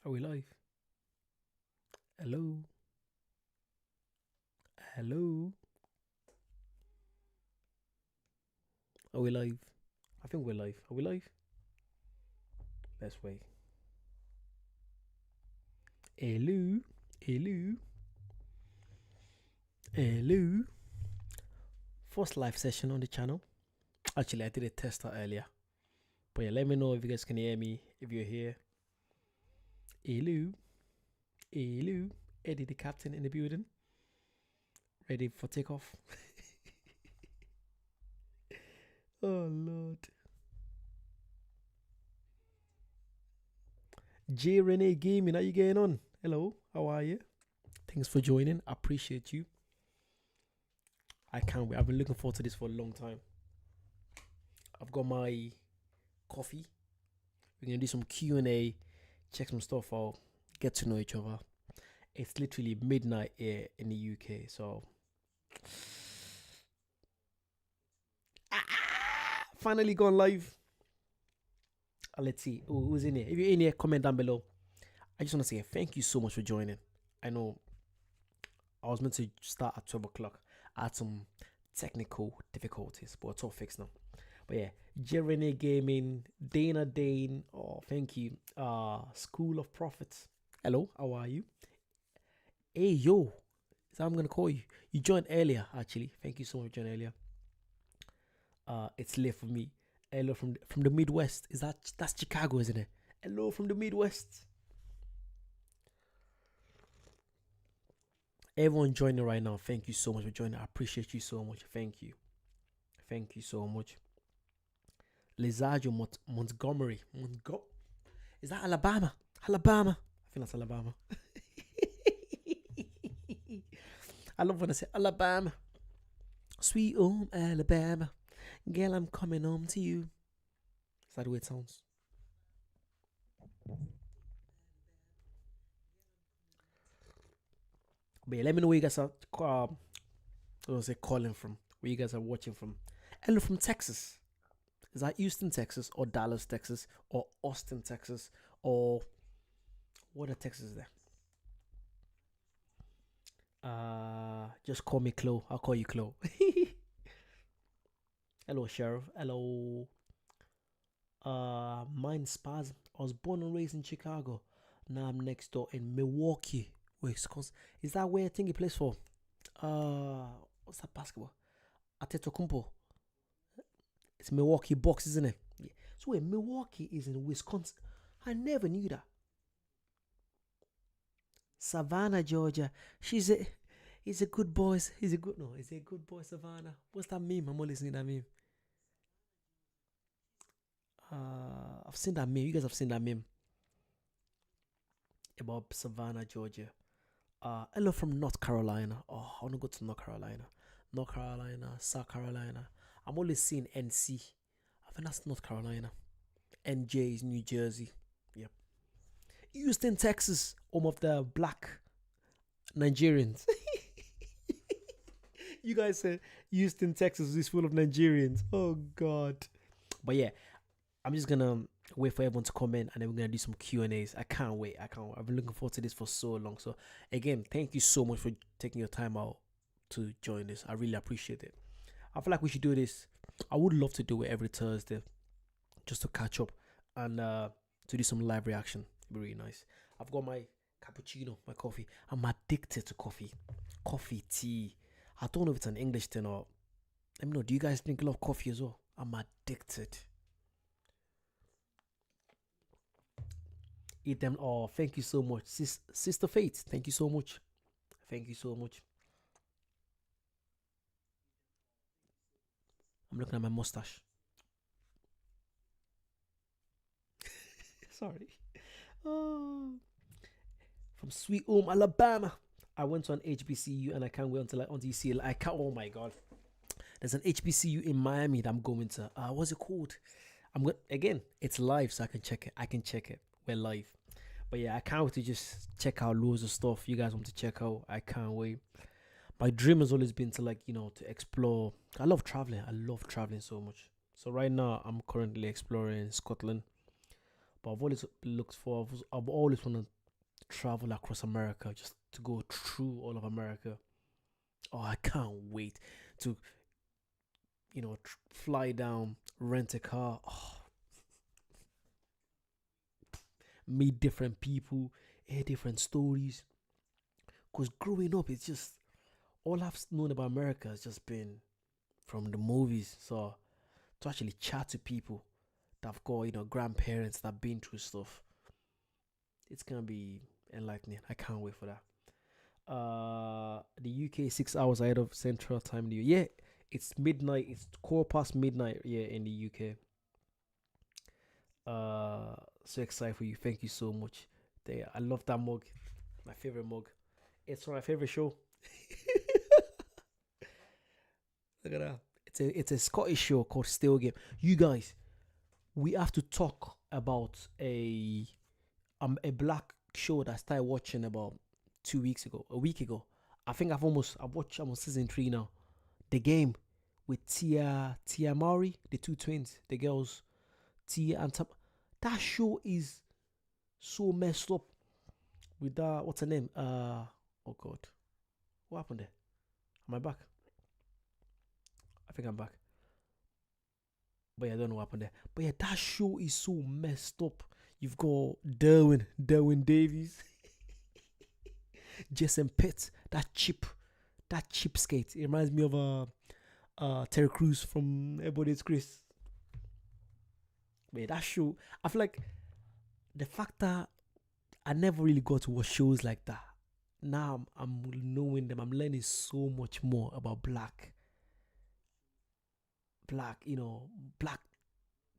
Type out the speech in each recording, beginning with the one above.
Are we live? Hello? Hello? Are we live? I think we're live. Are we live? Let's wait. Hello? Hello? Hello? First live session on the channel. Actually, I did a tester earlier. But yeah, let me know if you guys can hear me, if you're here. Hello? Hello? Eddie, the captain in the building. Ready for takeoff? Oh, Lord. J Renee Gaming, how you getting on? Hello, how are you? Thanks for joining. I appreciate you. I can't wait. I've been looking forward to this for a long time. I've got my coffee. We're gonna do some Q&A, check some stuff out, get to know each other. It's literally midnight here in the UK, so finally gone live. Let's see who's in here. If you're in here, comment down below. I just want to say thank you so much for joining. I know I was meant to start at 12 o'clock. I had some technical difficulties, but it's all fixed now. But yeah, Jeremy Gaming, Dana Dane, oh thank you. School of Prophets. Hello, how are you? Hey yo, is that I'm gonna call you. You joined earlier, actually. Thank you so much for joining earlier. It's late for me. Hello from the Midwest. That's Chicago, isn't it? Hello from the Midwest. Everyone joining right now, thank you so much for joining. I appreciate you so much. Thank you. Thank you so much. Lizajo Montgomery. Is that Alabama? Alabama. I think that's Alabama. I love when I say Alabama. Sweet home Alabama. Girl, I'm coming home to you. Is that the way it sounds? But yeah, let me know where you guys are calling from. Where you guys are watching from. Hello from Texas. Is that Houston, Texas, or Dallas, Texas, or Austin, Texas, or what are Texas there? Just call me Chloe. I'll call you Chloe. Hello, Sheriff. Hello. Mind spasm. I was born and raised in Chicago. Now I'm next door in Milwaukee, Wisconsin. Is that where I think he plays for? What's that basketball? Atetokounmpo. It's Milwaukee Bucks, isn't it? Yeah. So wait, Milwaukee is in Wisconsin. I never knew that. Savannah, Georgia. He's a good boy. He's a good boy, Savannah. What's that meme? I'm always seeing that meme. I've seen that meme. You guys have seen that meme about Savannah, Georgia. Hello from North Carolina. Oh, I want to go to North Carolina. North Carolina, South Carolina. I'm always seeing NC. I think that's North Carolina. NJ is New Jersey. Yep. Houston, Texas, home of the black Nigerians. You guys said Houston, Texas is full of Nigerians. Oh God. But yeah, I'm just gonna wait for everyone to comment and then we're gonna do some Q&As. I can't wait. I've been looking forward to this for so long. So again, thank you so much for taking your time out to join this. I really appreciate it. I feel like we should do this. I would love to do it every Thursday just to catch up and to do some live reaction. It'd be really nice. I've got my cappuccino, my coffee. I'm addicted to coffee. Coffee, tea. I don't know if it's an English thing or let me know. Do you guys drink a lot of coffee as well? I'm addicted. Eat them. Oh, thank you so much. Sister Faith, thank you so much. Thank you so much. I'm looking at my mustache. Sorry. Oh. From Sweet Home, Alabama. I went to an HBCU and I can't wait until you see it. I can't. Oh my God. There's an HBCU in Miami that I'm going to. What's it called? Again, it's live, so I can check it. We're live. But yeah, I can't wait to just check out loads of stuff you guys want to check out. I can't wait. My dream has always been to to explore. I love traveling. I love traveling so much. So right now I'm currently exploring Scotland. But I've always wanted to travel across America, just to go through all of America. Oh, I can't wait to, fly down, rent a car, meet different people, hear different stories. Because growing up, it's just all I've known about America has just been from the movies. So to actually chat to people that have got, grandparents that have been through stuff, it's gonna be enlightening. I can't wait for that. The UK is 6 hours ahead of Central Time. Yeah, it's midnight. It's quarter past midnight. Yeah, in the UK. So excited for you. Thank you so much. I love that mug. My favorite mug. It's from my favorite show. Look at that. It's a Scottish show called Still Game. You guys, we have to talk about a black show that I started watching about 2 weeks ago, a week ago. I think I've watched almost season 3 now. The Game with Tia Mowry, the two twins, the girls, Tia and Tam. That show is so messed up with that. What's her name? Oh God, what happened there? Am I back? I think I'm back. But yeah, I don't know what happened there. But yeah, that show is so messed up. You've got Derwin Davies, Jason Pitt, that cheapskate. It reminds me of Terry Crews from Everybody's Chris. But yeah, that show, I feel like the fact that I never really got to watch shows like that. Now I'm knowing them. I'm learning so much more about black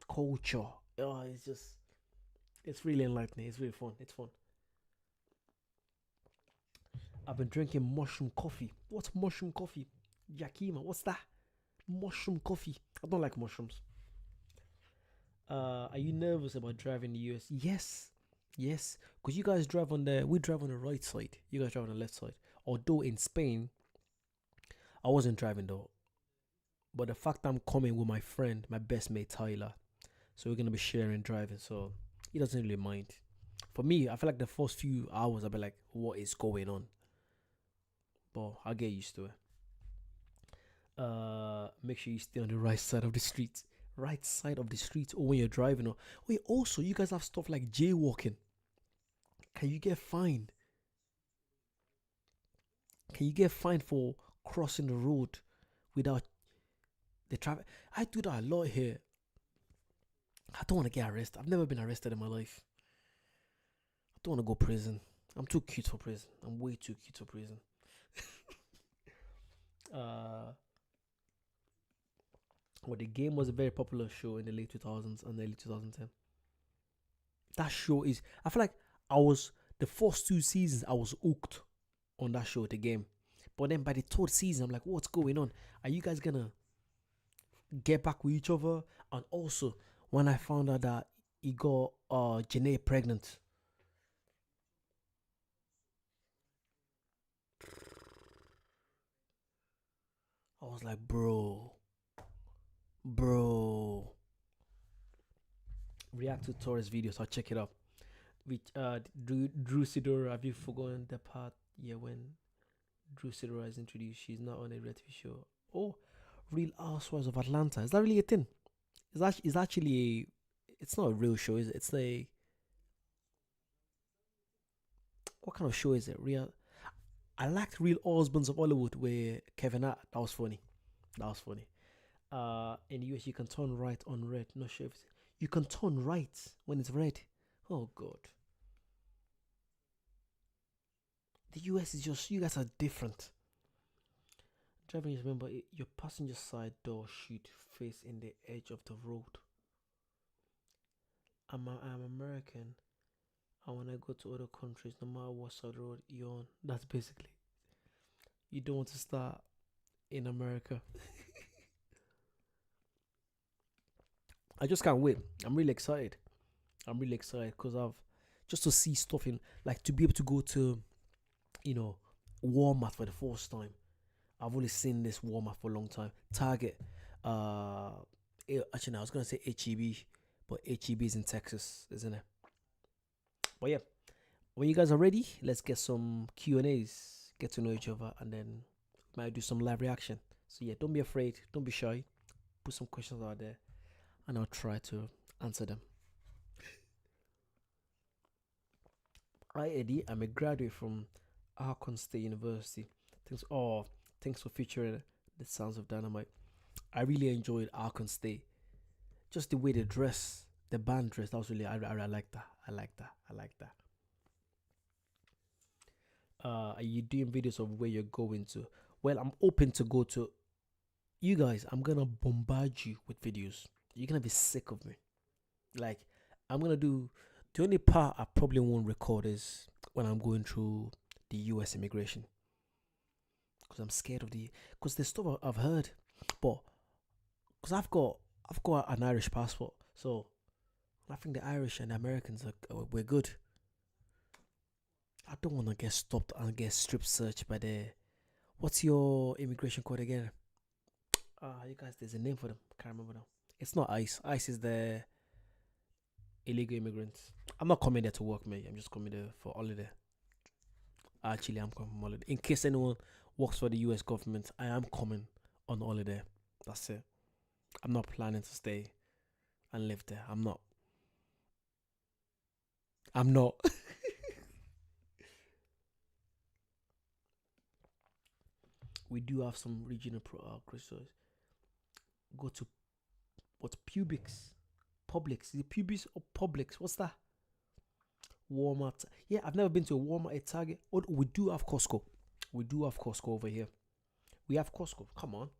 culture. Oh, it's really enlightening. It's really fun. It's fun. I've been drinking mushroom coffee. What's mushroom coffee? Yakima, what's that? Mushroom coffee. I don't like mushrooms. Are you nervous about driving the US? Yes. Yes. Because we drive on the right side. You guys drive on the left side. Although in Spain, I wasn't driving though. But the fact I'm coming with my friend, my best mate Tyler, so we're gonna be sharing driving. So he doesn't really mind. For me, I feel like the first few hours I'll be like, what is going on? But I'll get used to it. Make sure you stay on the right side of the street. Right side of the street, or when you're driving. Or wait, also you guys have stuff like jaywalking. Can you get fined? Can you get fined for crossing the road without the traffic? I do that a lot here. I don't want to get arrested. I've never been arrested in my life. I don't want to go prison. I'm too cute for prison. I'm way too cute for prison. uh, well, The Game was a very popular show in the late 2000s and early 2010. That show is. I feel like the first 2 seasons I was hooked on that show, The Game. But then by the third season, I'm like, what's going on? Are you guys gonna get back with each other? And also, when I found out that he got Janae pregnant, I was like, bro. React to Torres videos. I'll check it out. With Drew Sidora. Have you forgotten the part? Yeah, when Drew Sidora is introduced, she's not on a reality show. Oh, Real Housewives of Atlanta. Is that really a thing? It's actually it's not a real show, is it? It's a what kind of show is it? Real. I liked Real Husbands of Hollywood where Kevin Hart. That was funny. That was funny. In the US you can turn right on red. Not sure if you can turn right when it's red. Oh God. The US is just you guys are different. Driving, just remember your passenger side door should face in the edge of the road. I'm American, and when I go to other countries, no matter what side of the road you're on, that's basically you don't want to start in America. I just can't wait. I'm really excited. Because I've just to see stuff in like to be able to go to you know Walmart for the first time. I've only seen this Walmart for a long time. Target. Actually, no, I was gonna say HEB, but HEB is in Texas, isn't it? But yeah, when you guys are ready, let's get some Q&As, get to know each other, and then might do some live reaction. So yeah, don't be afraid, don't be shy. Put some questions out there, and I'll try to answer them. Hi Eddie, I'm a graduate from Arkansas State University. Thanks for featuring the Sounds of Dynamite. I really enjoyed Arkansas State. Just the way they dress, the band dress, that was really I like that. I like that. I like that. Are you doing videos of where you're going to? Well, I'm open to go to. You guys, I'm gonna bombard you with videos. You're gonna be sick of me. Like, I'm gonna do. The only part I probably won't record is when I'm going through the U.S. immigration, because I'm scared of because the stuff I've heard, but because I've got an Irish passport, so I think the Irish and the Americans we're good. I don't want to get stopped and get strip searched by the. What's your immigration code again? You guys, there's a name for them. Can't remember now. It's not ICE. ICE is the illegal immigrants. I'm not coming there to work, mate. I'm just coming there for holiday. Actually, I'm coming on holiday. In case anyone works for the US government, I am coming on holiday. That's it. I'm not planning to stay and live there. I'm not. I'm not. We do have some regional crystals. Go to what Publix? Publix. Is it Publix or Publix? What's that? Walmart. Yeah, I've never been to a Walmart, a Target. Oh, we do have Costco. We do have Costco over here. We have Costco. Come on.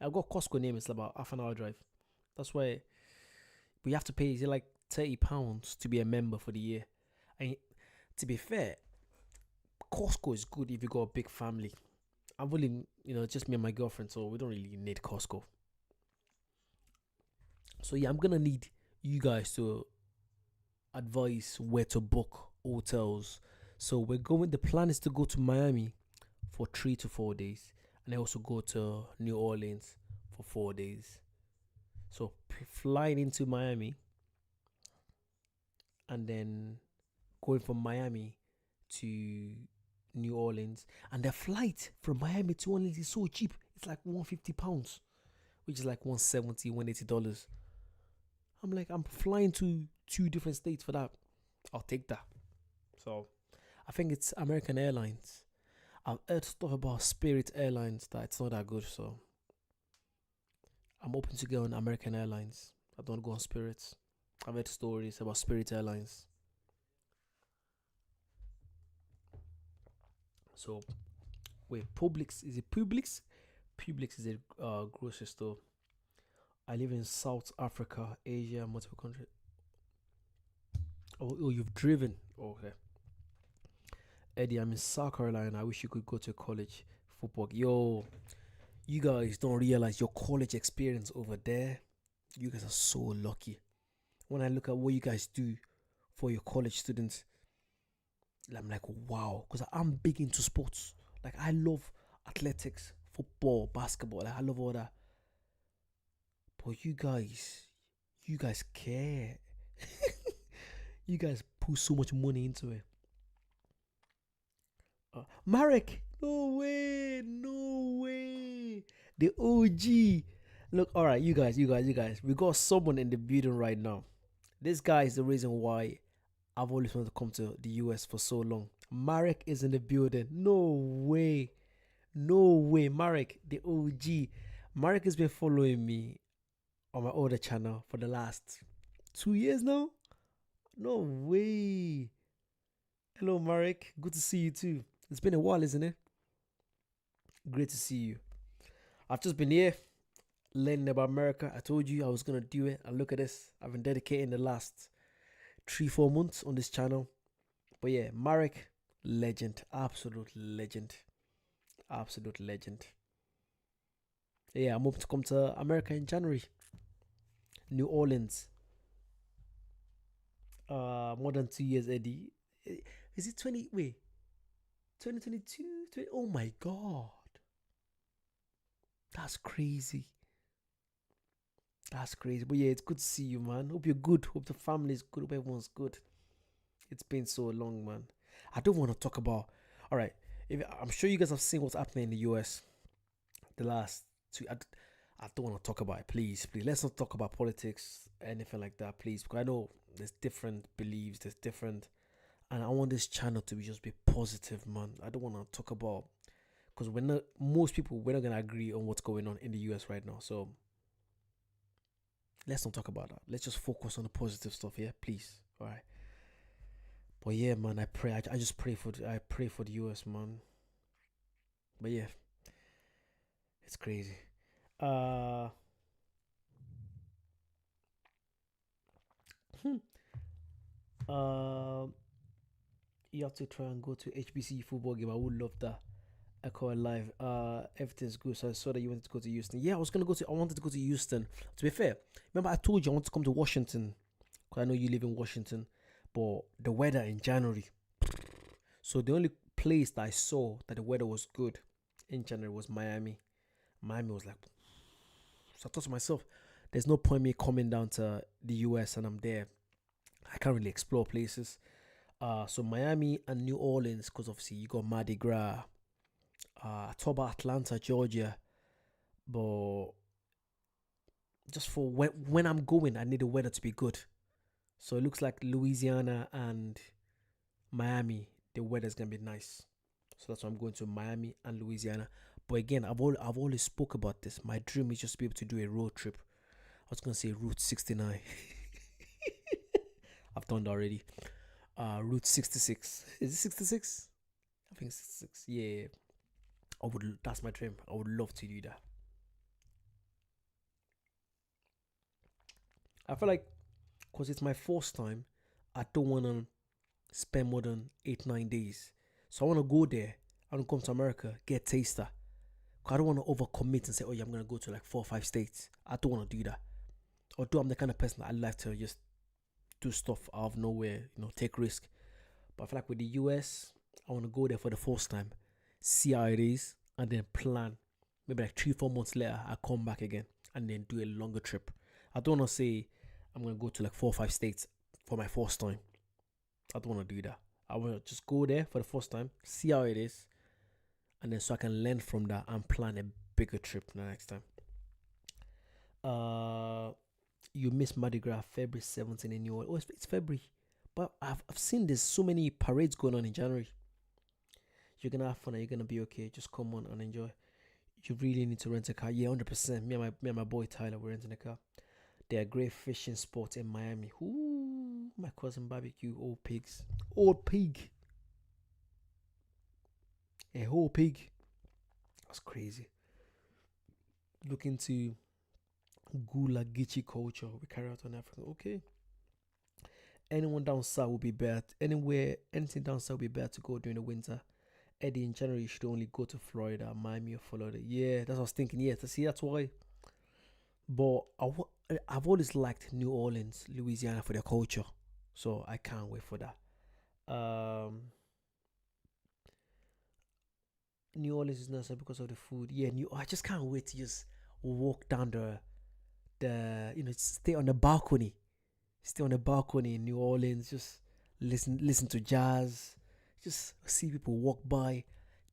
I've got Costco name. It's about half an hour drive. That's why we have to pay. Is it like £30 to be a member for the year? And to be fair, Costco is good if you got a big family. I'm willing, just me and my girlfriend, so we don't really need Costco. So yeah, I'm gonna need you guys to advise where to book hotels. So we're going. The plan is to go to Miami for 3 to 4 days, and I also go to New Orleans for 4 days. So flying into Miami, and then going from Miami to New Orleans, and the flight from Miami to New Orleans is so cheap. It's like £150, which is like $170, $180. I'm like, I'm flying to 2 different states for that. I'll take that. So I think it's American Airlines. I've heard stuff about Spirit Airlines that it's not that good, so I'm open to go on American Airlines. I don't go on Spirits. I've heard stories about Spirit Airlines. So wait, Publix, is it Publix? Publix is a grocery store. I live in South Africa, Asia, multiple countries. Oh, you've driven. Okay. Eddie, I'm in South Carolina. I wish you could go to college football. Yo, you guys don't realize your college experience over there. You guys are so lucky. When I look at what you guys do for your college students, I'm like, wow. Because I'm big into sports. Like, I love athletics, football, basketball. Like, I love all that. But you guys care. You guys put so much money into it. Marek, no way, no way. The OG. Look, all right, you guys. We got someone in the building right now. This guy is the reason why I've always wanted to come to the US for so long. Marek is in the building. No way, Marek, the OG. Marek has been following me on my other channel for the last 2 years now. No way. Hello, Marek. Good to see you too. It's been a while, isn't it? Great to see you. I've just been here learning about America. I told you I was gonna do it, and look at this. I've been dedicating the last 3-4 months on this channel. But yeah, Marek, legend, absolute legend. Yeah, I'm hoping to come to America in January. New Orleans. More than 2 years, Eddie. Is it 2022? Oh my god. That's crazy. But yeah, it's good to see you, man. Hope you're good. Hope the family's good. Hope everyone's good. It's been so long, man. I don't want to talk about. All right, if I'm sure you guys have seen what's happening in the US the last two. I don't want to talk about it. Please, please, let's not talk about politics, anything like that, please. Because I know there's different beliefs, there's different, and I want this channel to be just be positive, man. I don't want to talk about because we're not most people we're not gonna agree on what's going on in the US right now. So let's not talk about that. Let's just focus on the positive stuff, yeah, please. All right. But yeah, man, I pray. I just pray for. I pray for the US, man. But yeah, it's crazy. Uh, hmm. uh, you have to try and go to HBC football game. I would love that. I call it live. Everything's good. So I saw that you wanted to go to Houston. Yeah, I was gonna go to. I wanted to go to Houston. To be fair, remember I told you I want to come to Washington because I know you live in Washington. But the weather in January. So the only place that I saw that the weather was good in January was Miami. Miami was like, so I thought to myself, there's no point me coming down to the US and I'm there. I can't really explore places. So Miami and New Orleans, because obviously you got Mardi Gras. I thought about Atlanta, Georgia, but just for when I'm going, I need the weather to be good. So it looks like Louisiana and Miami, the weather's gonna be nice. So that's why I'm going to Miami and Louisiana. But again, I've always spoke about this. My dream is just to be able to do a road trip. I was gonna say Route 69. I've done that already. Route 66. Is it 66? I think it's 66. Yeah. I would. That's my dream. I would love to do that. I feel like because it's my first time, I don't wanna spend more than 8 9 days. So I wanna go there. I wanna come to America, get taster. Cause I don't wanna overcommit and say, oh yeah, I'm gonna go to like 4 or 5 states. I don't wanna do that. Although I'm the kind of person that I like to just do stuff out of nowhere, take risk. But I feel like with the US, I wanna go there for the first time, see how it is, and then plan. Maybe like 3 4 months later, I come back again and then do a longer trip. I don't wanna say I'm gonna go to like 4 or 5 states for my first time. I don't want to do that. I want to just go there for the first time, see how it is, and then so I can learn from that and plan a bigger trip the next time. Uh, you miss Mardi Gras February 17th in New Orleans. Oh, it's February, but I've seen there's so many parades going on in January. You're gonna have fun and you're gonna be okay. Just come on and enjoy. You really need to rent a car. Yeah, 100%. Me and my boy Tyler, we're renting a car. There are great fishing spots in Miami. Ooh, my cousin barbecue, old pigs. Old pig. A whole pig. That's crazy. Look into Gula Geechee culture. We carry out on Africa. Okay. Anyone down south will be better. Anywhere, anything down south will be better to go during the winter. Eddie, in January, you should only go to Florida, Miami, or Florida. Yeah, that's what I was thinking. Yeah, to see, that's why. But I've always liked New Orleans, Louisiana for their culture. So I can't wait for that. New Orleans is nice because of the food. Yeah, I just can't wait to just walk down the stay on the balcony. Stay on the balcony in New Orleans, just listen to jazz, just see people walk by,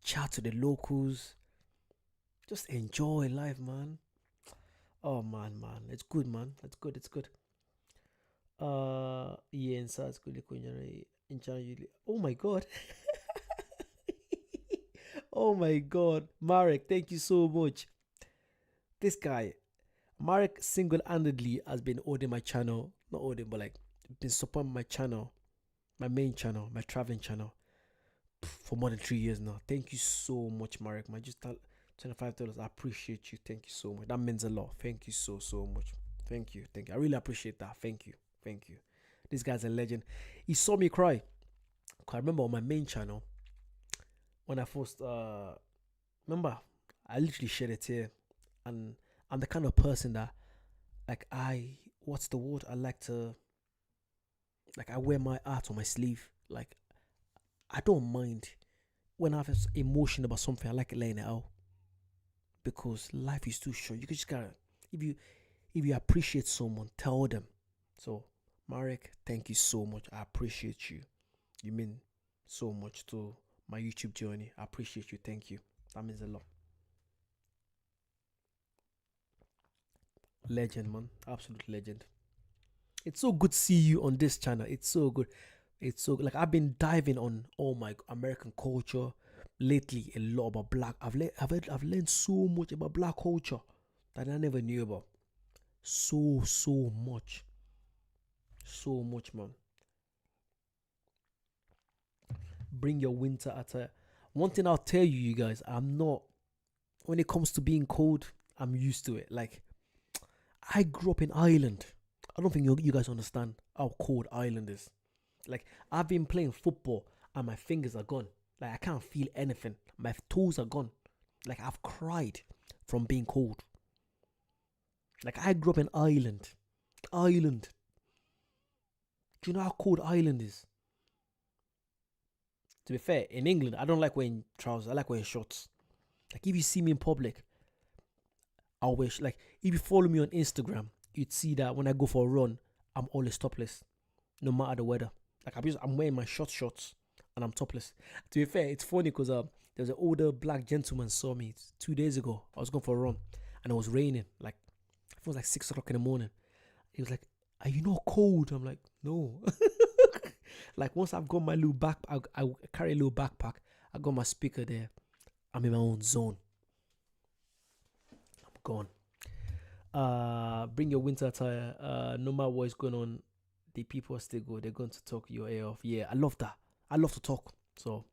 chat to the locals, just enjoy life, man. Oh man, it's good, man. It's good, it's good. Yeah, inside it's good. In January. Oh my god. Oh my god, Marek, thank you so much. This guy, Marek, single-handedly has been holding my channel, not holding, but like been supporting my channel, my main channel, my traveling channel, for more than 3 years now. Thank you so much, Marek. My just $25. I appreciate you. Thank you so much. That means a lot. Thank you so much. Thank you, thank you. I really appreciate that. Thank you, thank you. This guy's a legend. He saw me cry. I remember on my main channel when I first remember, I literally shed a tear, and I'm the kind of person that like what's the word? I like to like I wear my art on my sleeve. Like I don't mind when I have emotion about something. I like laying it out because life is too short. You just gotta if you appreciate someone, tell them. So Marek, thank you so much. I appreciate you. You mean so much to my YouTube journey. I appreciate you. Thank you. That means a lot. Legend, man. Absolute legend. It's so good to see you on this channel. It's so good. It's so like I've been diving on all my American culture lately. A lot about black. I've learned so much about black culture that I never knew about. So much. So much, man. Bring your winter attire. One thing I'll tell you, you guys, I'm not. When it comes to being cold, I'm used to it. Like I grew up in Ireland. I don't think you guys understand how cold Ireland is. Like I've been playing football and my fingers are gone. Like I can't feel anything. My toes are gone. Like I've cried from being cold. Like I grew up in Ireland. Ireland. Do you know how cold Ireland is? To be fair, in England, I don't like wearing trousers. I like wearing shorts. Like if you see me in public, I'll wear like if you follow me on Instagram, you'd see that when I go for a run, I'm always topless, no matter the weather. Like I'm wearing my shorts and I'm topless. To be fair, it's funny because there's an older black gentleman saw me 2 days ago. I was going for a run and it was raining. Like it was like 6 o'clock in the morning. He was like, "Are you not cold?" I'm like, "No." Like once I've got my little backpack, I carry a little backpack. I got my speaker there. I'm in my own zone. I'm gone. Bring your winter attire. No matter what is going on, the people are still good. They're going to talk your ear off. Yeah, I love that. I love to talk. So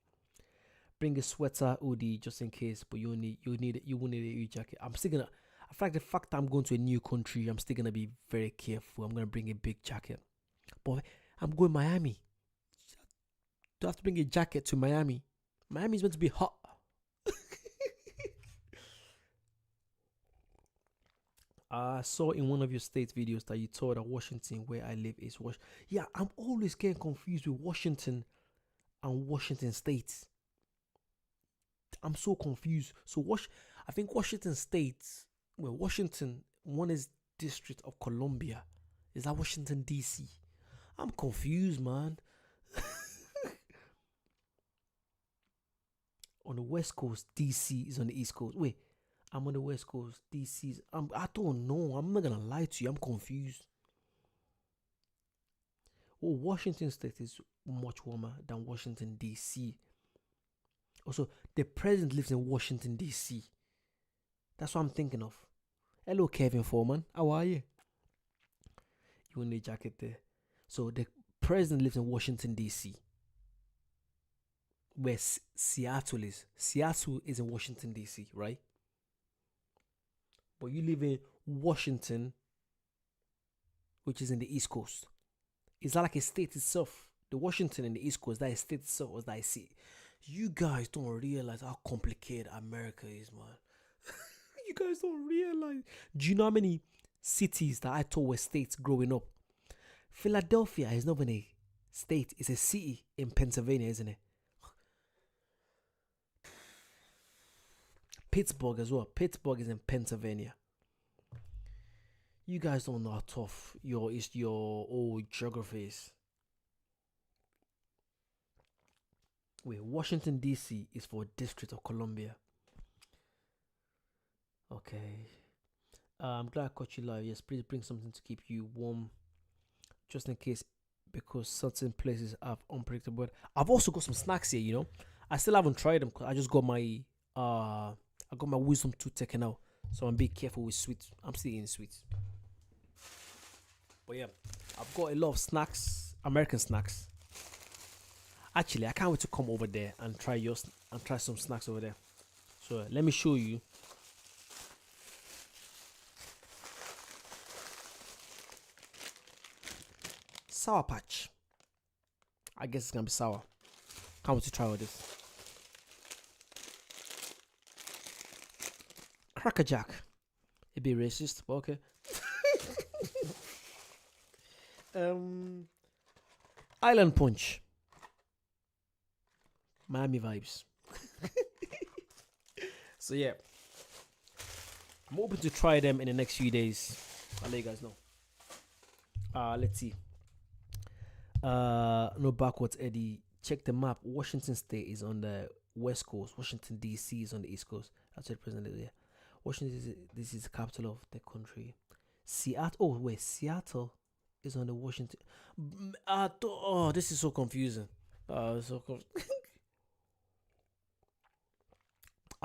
bring a sweater, hoodie, just in case. But you won't need a jacket. I'm still gonna. In fact, the fact that I'm going to a new country, I'm still gonna be very careful. I'm gonna bring a big jacket. But I'm going to Miami. Do I have to bring a jacket to Miami? Miami's meant to be hot. I saw in one of your state videos that you told that Washington, where I live, is Washington. Yeah, I'm always getting confused with Washington and Washington State. I'm so confused. So I think Washington State, well, Washington, one is District of Columbia. Is that Washington DC? I'm confused, man. On the West Coast, DC is on the East Coast. Wait, I'm on the West Coast. DC's. I don't know. I'm not gonna lie to you. I'm confused. Oh, Washington State is much warmer than Washington DC. Also, the president lives in Washington DC. That's what I'm thinking of. Hello, Kevin Foreman. How are you? You need a jacket there. So the president lives in Washington DC. Where Seattle is. Seattle is in Washington DC, right? But you live in Washington, which is in the East Coast. Is that like a state itself? The Washington in the East Coast, that is state itself, or that I see. You guys don't realize how complicated America is, man. You guys don't realize. Do you know how many cities that I thought were states growing up? Philadelphia is not even a state, it's a city in Pennsylvania, isn't it? Pittsburgh as well. Pittsburgh is in Pennsylvania. You guys don't know how tough your old geography is. Wait, Washington DC is for District of Columbia. Okay. I'm glad I caught you live. Yes, please bring something to keep you warm, just in case, because certain places have unpredictable. I've also got some snacks here. You know, I still haven't tried them because I just got my I got my wisdom tooth taken out, so I'm being careful with sweets. I'm still eating sweets. But yeah, I've got a lot of snacks, American snacks. Actually, I can't wait to come over there and try some snacks over there. So let me show you. Sour Patch. I guess it's gonna be sour. Can't wait to try all this. Cracker Jack. It'd be racist, but okay. Island Punch. Miami vibes. So yeah, I'm hoping to try them in the next few days. I'll let you guys know. Let's see. No backwards Eddie check the map. Washington State is on the west coast. Washington D.C. is on the east coast. That's what the president is. Yeah. Washington this is the capital of the country. Seattle. Oh wait, Seattle is on the Washington. Oh, this is so confusing. I've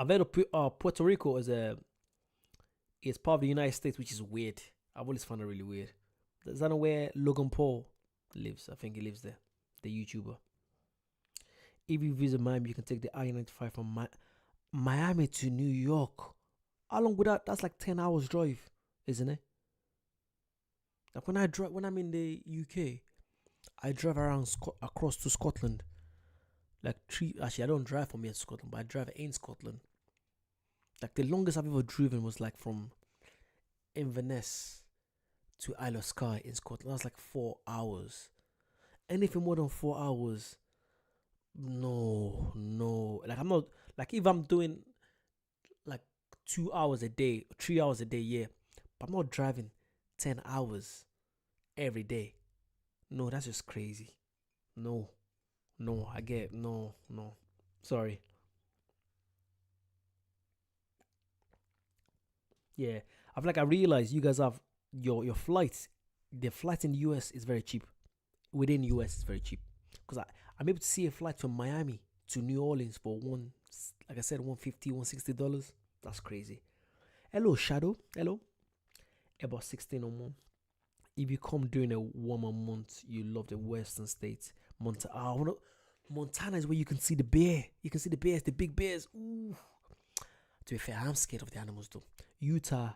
heard of Puerto Rico is part of the United States, which is weird. I've always found it really weird. Is that where Logan Paul lives? I think he lives there. The YouTuber. If you visit Miami, you can take the I-95 from Miami to New York. How long would that? That's like 10 hours drive, isn't it? Like when I'm in the UK, I drive around across to Scotland. Like actually, I don't drive from here to Scotland, but I drive in Scotland. Like the longest I've ever driven was like from Inverness to Isle of Skye in Scotland. That's like 4 hours. Anything more than 4 hours, no. Like I'm not like if I'm doing like 2 hours a day, 3 hours a day, yeah. But I'm not driving 10 hours every day. No, that's just crazy. No, I get no. Sorry. Yeah, I realized you guys have your flights. The flight in the US is very cheap. Within the US, it's very cheap because I'm able to see a flight from Miami to New Orleans for like I said, $150, $160. That's crazy. Hello, Shadow. Hello. About 16 or more. If you come during a warmer month, you love the western states. Montana is where you can see the bear. You can see the bears, the big bears. Ooh. To be fair, I'm scared of the animals though. Utah.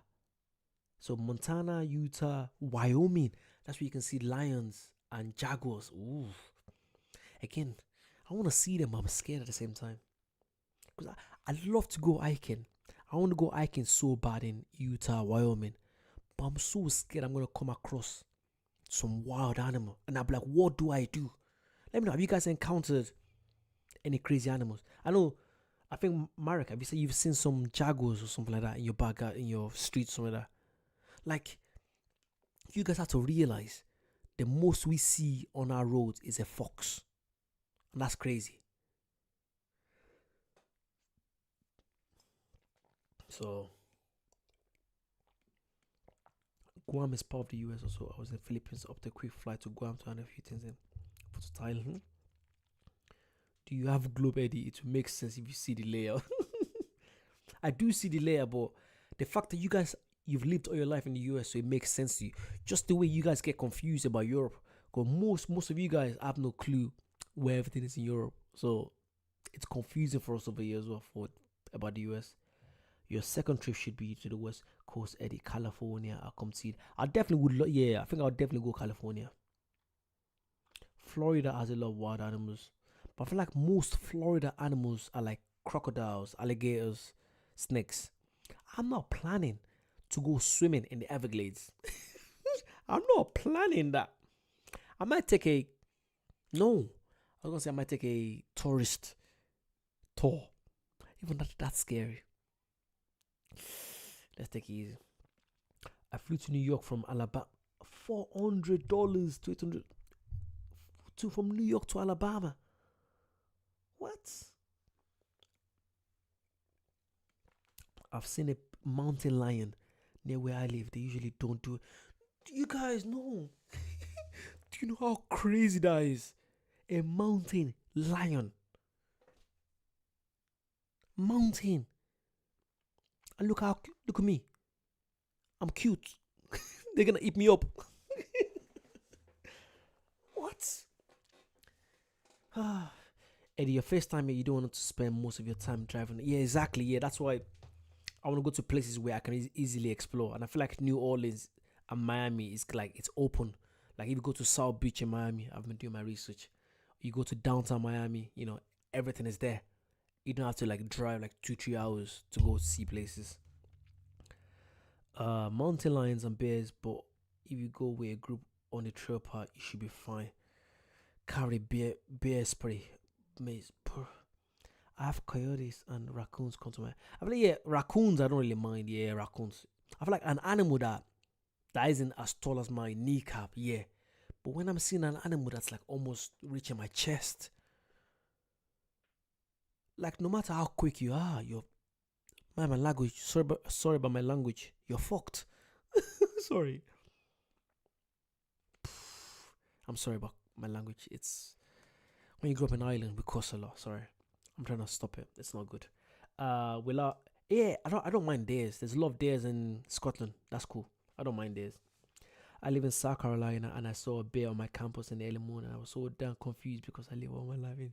So Montana, Utah, Wyoming. That's where you can see lions and jaguars. Ooh. Again, I want to see them, but I'm scared at the same time. Because I love to go hiking. I want to go hiking so bad in Utah, Wyoming. But I'm so scared I'm going to come across some wild animal. And I'll be like, what do I do? Let me know, have you guys encountered any crazy animals? I think, Marek, have you said you've seen some jaguars or something like that in your backyard, in your street, something like that? Like, you guys have to realize the most we see on our roads is a fox. And that's crazy. So, Guam is part of the US also. I was in the Philippines up the quick flight to Guam to hand a few things in. For Thailand. Do you have Globe Eddie? It will make sense if you see the layer. I do see the layer, but the fact that you've lived all your life in the US, so it makes sense to you. Just the way you guys get confused about Europe. Because most of you guys have no clue where everything is in Europe. So it's confusing for us over here as well about the US. Your second trip should be to the West Coast, Eddie, California. I'll come see it. I definitely would. I think I'll definitely go California. Florida has a lot of wild animals, but I feel like most Florida animals are like crocodiles, alligators, snakes. I'm not planning to go swimming in the Everglades. I'm not planning that. I might take a no. I was gonna say I might take a tourist tour. Even that's scary. Let's take it easy. I flew to New York from Alabama. $400 to $800 from New York to Alabama. What? I've seen a mountain lion near where I live. They usually don't do it. Do you guys know? Do you know how crazy that is? A mountain lion. Mountain. And look at me. I'm cute. They're gonna eat me up. What? Eddie, your first time here, you don't want to spend most of your time driving. Yeah, exactly. Yeah, that's why I want to go to places where I can easily explore. And I feel like New Orleans and Miami is like it's open. Like if you go to South Beach in Miami, I've been doing my research. You go to downtown Miami, everything is there. You don't have to like drive like 2-3 hours to go see places. Mountain lions and bears, but if you go with a group on the trail part, you should be fine. Carry bear spray. I have coyotes and raccoons come to my. I feel like, yeah, raccoons I don't really mind. Yeah, raccoons. I feel like an animal that isn't as tall as my kneecap. Yeah, but when I'm seeing an animal that's like almost reaching my chest, Like no matter how quick you are, you're my language. Sorry about my language. You're fucked. Sorry. I'm sorry about my language. It's when you grow up in Ireland, we cuss a lot. Sorry, I'm trying to stop it. It's not good. Yeah, I don't mind days. There's a lot of days in Scotland. That's cool. I don't mind days. I live in South Carolina and I saw a bear on my campus in the early morning. I was so damn confused because I live all my life in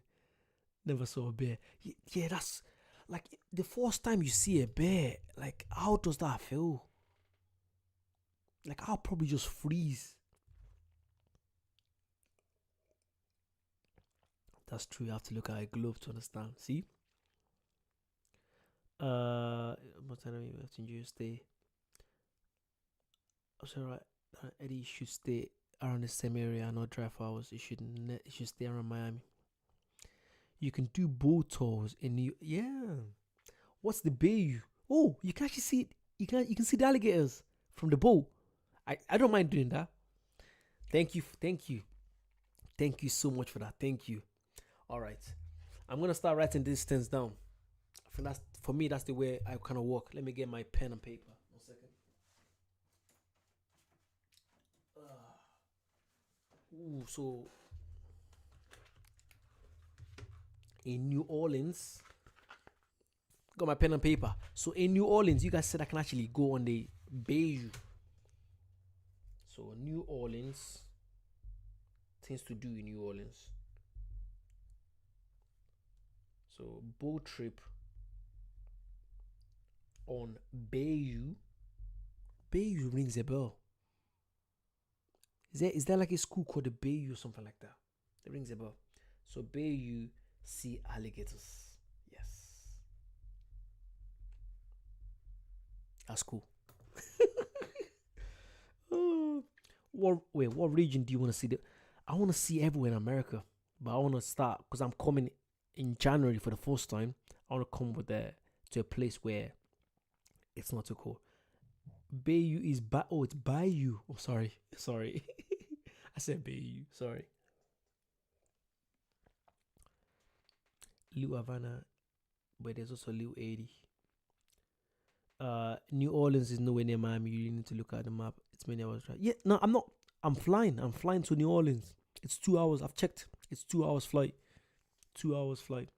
never saw a bear. Yeah, that's like the first time you see a bear. Like, how does that feel? Like, I'll probably just freeze. That's true. You have to look at a globe to understand. See? What time you have to stay? Also, right, Eddie should stay around the same area and not drive for hours. You should stay around Miami. You can do boat tours in New. Yeah. What's the bay? Oh, you can actually see. You can see the alligators from the boat. I don't mind doing that. Thank you so much for that. Thank you. All right, I'm gonna start writing these things down. I think that's for me. That's the way I kind of work. Let me get my pen and paper. 1 second. So in New Orleans, got my pen and paper. So in New Orleans, you guys said I can actually go on the Bayou. So New Orleans, things to do in New Orleans. So boat trip on Bayou. Bayou rings a bell. Is there like a school called the Bayou or something like that? It rings a bell. So Bayou see alligators. Yes. That's cool. What region do you want to see? I want to see everywhere in America, but I want to start because I'm coming in January for the first time. I want to come to a place where it's not too cold. Bayou is it's Bayou. Oh, sorry. I said Bayou. Sorry. Lil Havana, but there's also Lil 80. New Orleans is nowhere near Miami. You need to look at the map. It's many hours drive. Yeah, no, I'm not. I'm flying. I'm flying to New Orleans. It's 2 hours. I've checked. It's 2 hours flight. 2 hours flight.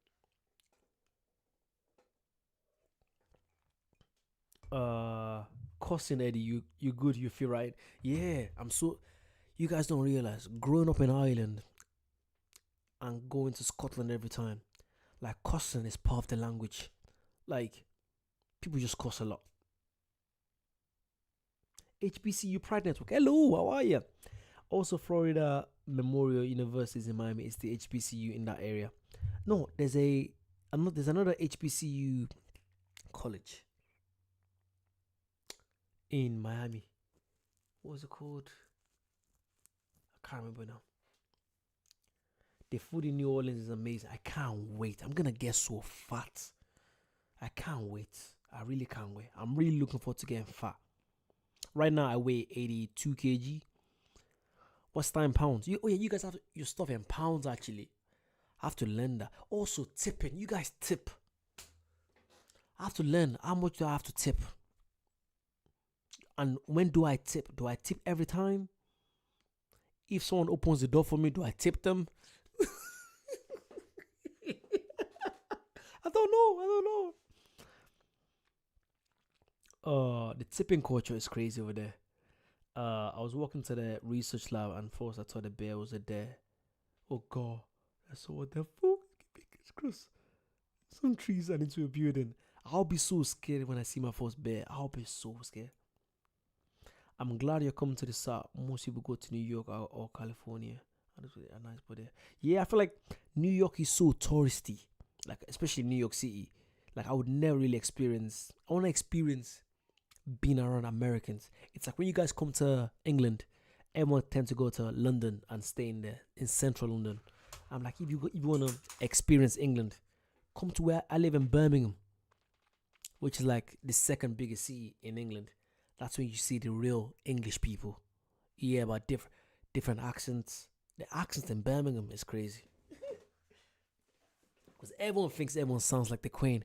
Cousin Eddie, you good? You feel right? Yeah, I'm so. You guys don't realize growing up in Ireland and going to Scotland every time, like cussing is part of the language. Like people just cuss a lot. HBCU Pride Network. Hello, how are you? Also, Florida Memorial University is in Miami. It's the HBCU in that area. No, there's another HBCU college in Miami. What was it called? I can't remember now. The food in New Orleans is amazing. I can't wait. I'm gonna get so fat. I can't wait. I really can't wait. I'm really looking forward to getting fat. Right now I weigh 82 kg. What's that in pounds? You guys have your stuff in pounds actually. I have to learn that. Also tipping. You guys tip. I have to learn how much do I have to tip. And when do I tip? Do I tip every time? If someone opens the door for me, do I tip them? I don't know. The tipping culture is crazy over there. I was walking to the research lab and first I thought the bear was there. Oh god, I saw what the fuck. It's gross. Some trees and into a building. I'll be so scared when I see my first bear. I'll be so scared. I'm glad you're coming to the south. Most people go to New York or California. That's really a nice place. Yeah, I feel like New York is so touristy. Like especially New York City. Like I would never really experience. I want to experience being around Americans. It's like when you guys come to England, everyone tends to go to London and stay in central London. I'm like, if you want to experience England, come to where I live in Birmingham, which is like the second biggest city in England. That's when you see the real English people. Yeah, but different accents. The accents in Birmingham is crazy. Because Because everyone thinks everyone sounds like the Queen.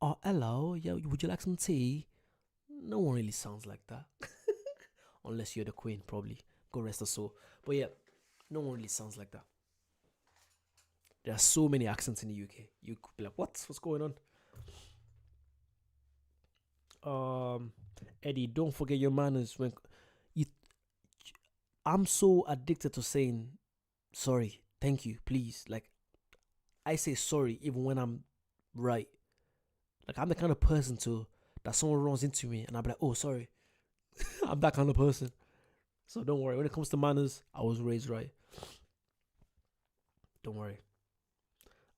Oh, hello, yeah, would you like some tea? No one really sounds like that. Unless you're the Queen, probably. Go rest her soul. But yeah, no one really sounds like that. There are so many accents in the UK. You could be like, what? What's going on? Eddie, don't forget your manners when you. I'm so addicted to saying sorry, thank you, please. Like I say sorry even when I'm right. Like I'm the kind of person to that someone runs into me and I'll be like, oh sorry. I'm that kind of person. So don't worry. When it comes to manners, I was raised right. Don't worry.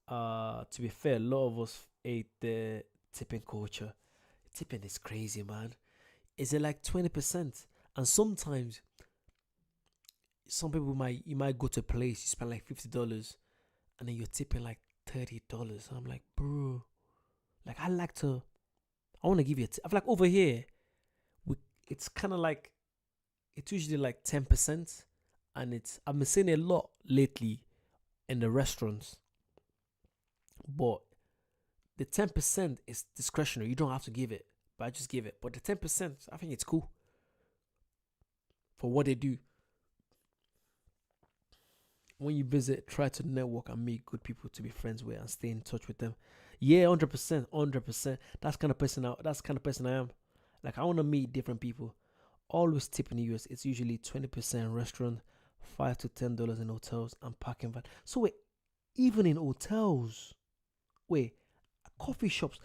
To be fair, a lot of us ate the tipping culture. Tipping is crazy, man. Is it like 20%? And sometimes some people might go to a place, you spend like $50 and then you're tipping like $30. And I'm like, bro, like I wanna give you a tip. I feel like over here, it's kinda like it's usually like 10%. And I've been seeing it a lot lately in the restaurants. But the 10% is discretionary. You don't have to give it. But I just give it. But the 10%, I think it's cool for what they do. When you visit, try to network and meet good people to be friends with and stay in touch with them. Yeah, 100%, 100%. That's kind of person I am. Like I want to meet different people. Always tip in the US. It's usually 20% in restaurant, $5 to $10 in hotels and parking van. So wait, even in hotels, wait, coffee shops.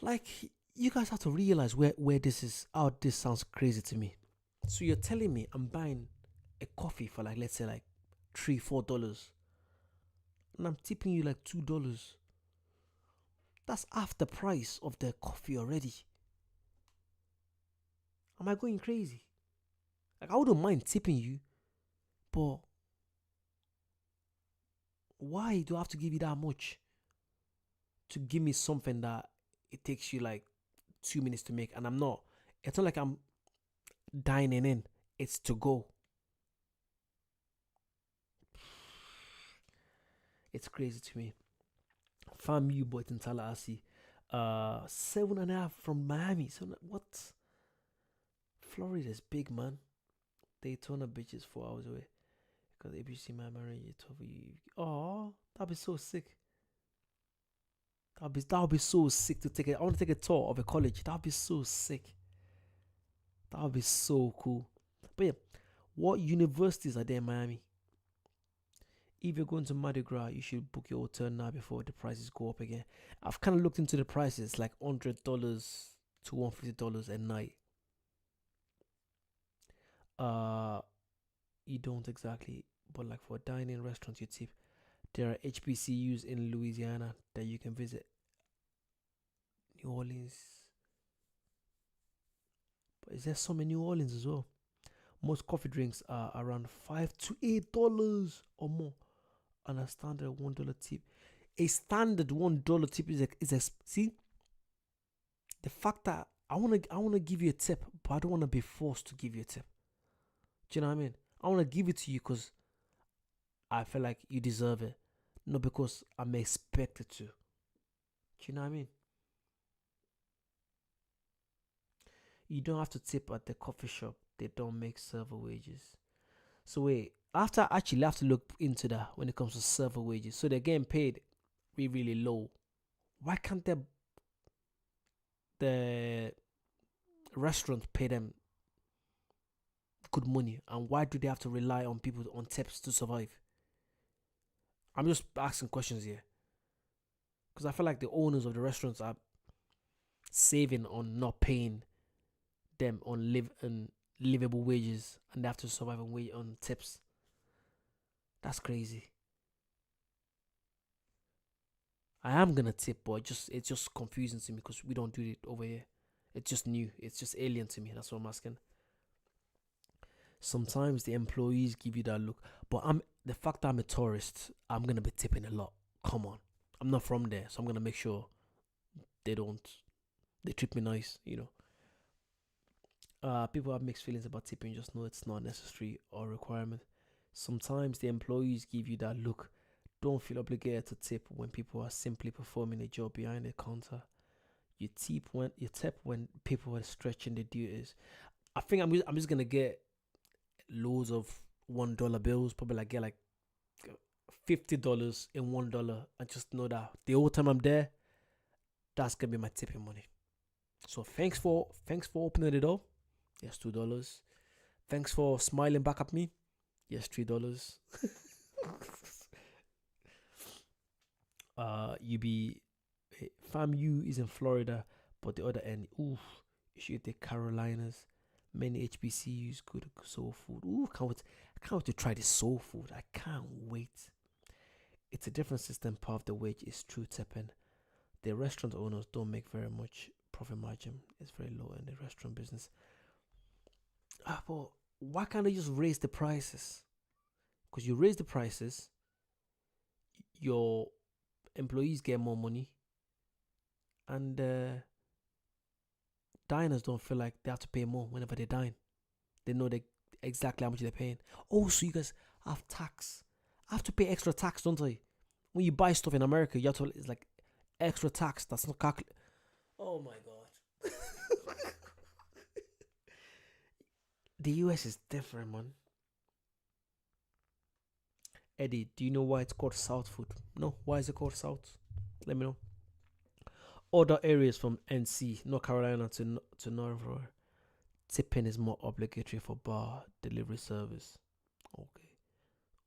Like you guys have to realize where this is. How this sounds crazy to me. So you're telling me I'm buying a coffee for like let's say like $3 4, and I'm tipping you like $2. That's half the price of the coffee already. Am I going crazy? Like I wouldn't mind tipping you, but why do I have to give you that much to give me something that it takes you like 2 minutes to make? And I'm not. It's not like I'm dining in. It's to go. It's crazy to me. Fam you but in Tallahassee. 7.5 from Miami. So what? Florida's big, man. Daytona Beach is 4 hours away. Because ABC Miami you told you. Oh, that'd be so sick. That'd be so sick to take it. I want to take a tour of a college. That'd be so sick. That'd be so cool. But yeah, what universities are there in Miami? If you're going to Mardi Gras, you should book your hotel now before the prices go up again. I've kind of looked into the prices, like $100 to $150 a night. Uh, you don't exactly, but like for dining restaurants, you tip. There are HBCUs in Louisiana that you can visit. New Orleans, but is there some in New Orleans as well? Most coffee drinks are around $5 to $8 or more, and a standard $1 tip. A standard $1 tip see the fact that I wanna give you a tip, but I don't wanna be forced to give you a tip. Do you know what I mean? I wanna give it to you because I feel like you deserve it, not because I'm expected to. Do you know what I mean? You don't have to tip at the coffee shop. They don't make server wages. So wait, after actually I have to look into that when it comes to server wages. So they're getting paid really, really low. Why can't the restaurant pay them good money? And why do they have to rely on people on tips to survive? I'm just asking questions here. Because I feel like the owners of the restaurants are saving on not paying them on livable wages, and they have to survive on tips. That's crazy. I am gonna tip, but it's just confusing to me because we don't do it over here. It's just new. It's just alien to me. That's what I'm asking. Sometimes the employees give you that look, but the fact that I'm a tourist, I'm gonna be tipping a lot. Come on, I'm not from there, so I'm gonna make sure they don't they treat me nice. People have mixed feelings about tipping. Just know it's not necessary or requirement. Sometimes the employees give you that look Don't feel obligated to tip when people are simply performing a job behind the counter. You tip when people are stretching their duties. I think I'm just gonna get loads of $1 bills. Probably like get like $50 in $1, and just know that the whole time I'm there, that's gonna be my tipping money. So thanks for opening the door. Yes, $2. Thanks for smiling back at me. Yes, $3. You fam, you is in Florida, but the other end, oof, you should the Carolinas. Many HBCUs good soul food. Ooh, I can't wait to try this soul food. I can't wait. It's a different system. Part of the wage is true tipping. The restaurant owners don't make very much profit margin. It's very low in the restaurant business. But why can't they just raise the prices? Because you raise the prices, your employees get more money, and diners don't feel like they have to pay more whenever they dine. They know exactly how much they're paying. Oh, so you guys have tax. I have to pay extra tax, don't I? When you buy stuff in America, you have to, it's like extra tax. That's not calculated. Oh my god. The US is different, man. Eddie, do you know why it's called South food? No, why is it called South? Let me know. Other areas from NC, North Carolina to Norfolk, tipping is more obligatory for bar delivery service. Okay.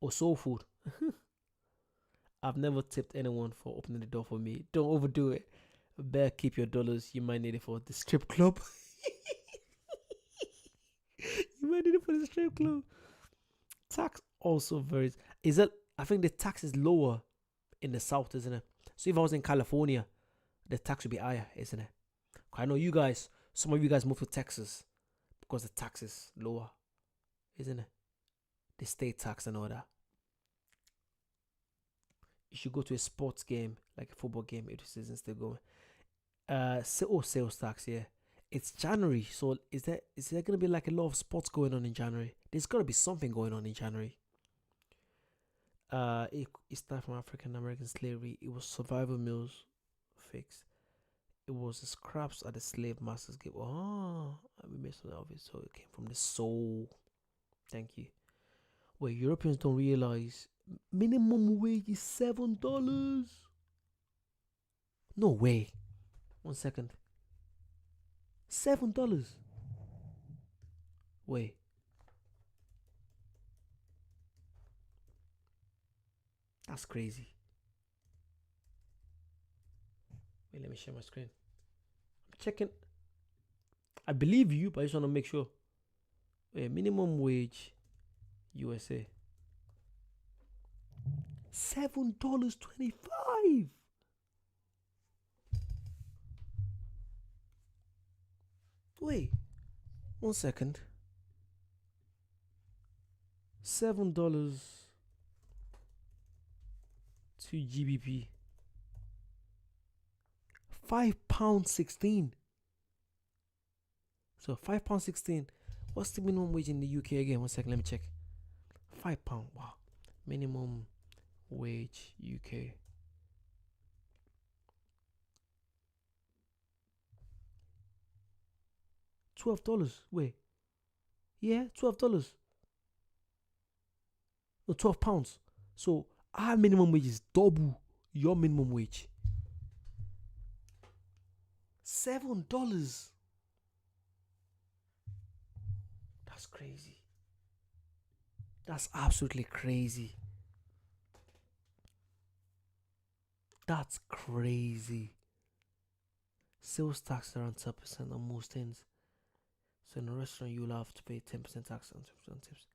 Or soul food. I've never tipped anyone for opening the door for me. Don't overdo it. Better keep your dollars. You might need it for the strip club. You might need it for the strip club. Tax also varies. Is it? I think the tax is lower in the south, isn't it? So if I was in California, the tax would be higher, isn't it? I know you guys. Some of you guys moved to Texas because the tax is lower, isn't it? The state tax and all that. You should go to a sports game, like a football game, if the season's still going. Sales tax, yeah. It's January, so is there gonna be like a lot of sports going on in January? There's gotta be something going on in January. It started from African American slavery. It was survival meals fix. It was the scraps at the slave masters gave. Oh, we made something of it, so it came from the soul. Thank you. Where Europeans don't realize minimum wage is $7. No way. 1 second. $7. Wait. That's crazy. Wait, let me share my screen. I'm checking. I believe you, but I just want to make sure. Wait, minimum wage USA. $7.25. Wait, 1 second. $7 to GBP. £5.16. So £5.16. What's the minimum wage in the UK again? 1 second, let me check. £5. Wow. Minimum wage UK. $12. Wait. Yeah, $12. No, £12. So our minimum wage is double your minimum wage. $7. That's crazy. That's absolutely crazy. That's crazy. Sales tax around 10% on most things. So in a restaurant, you'll have to pay 10% tax on tips.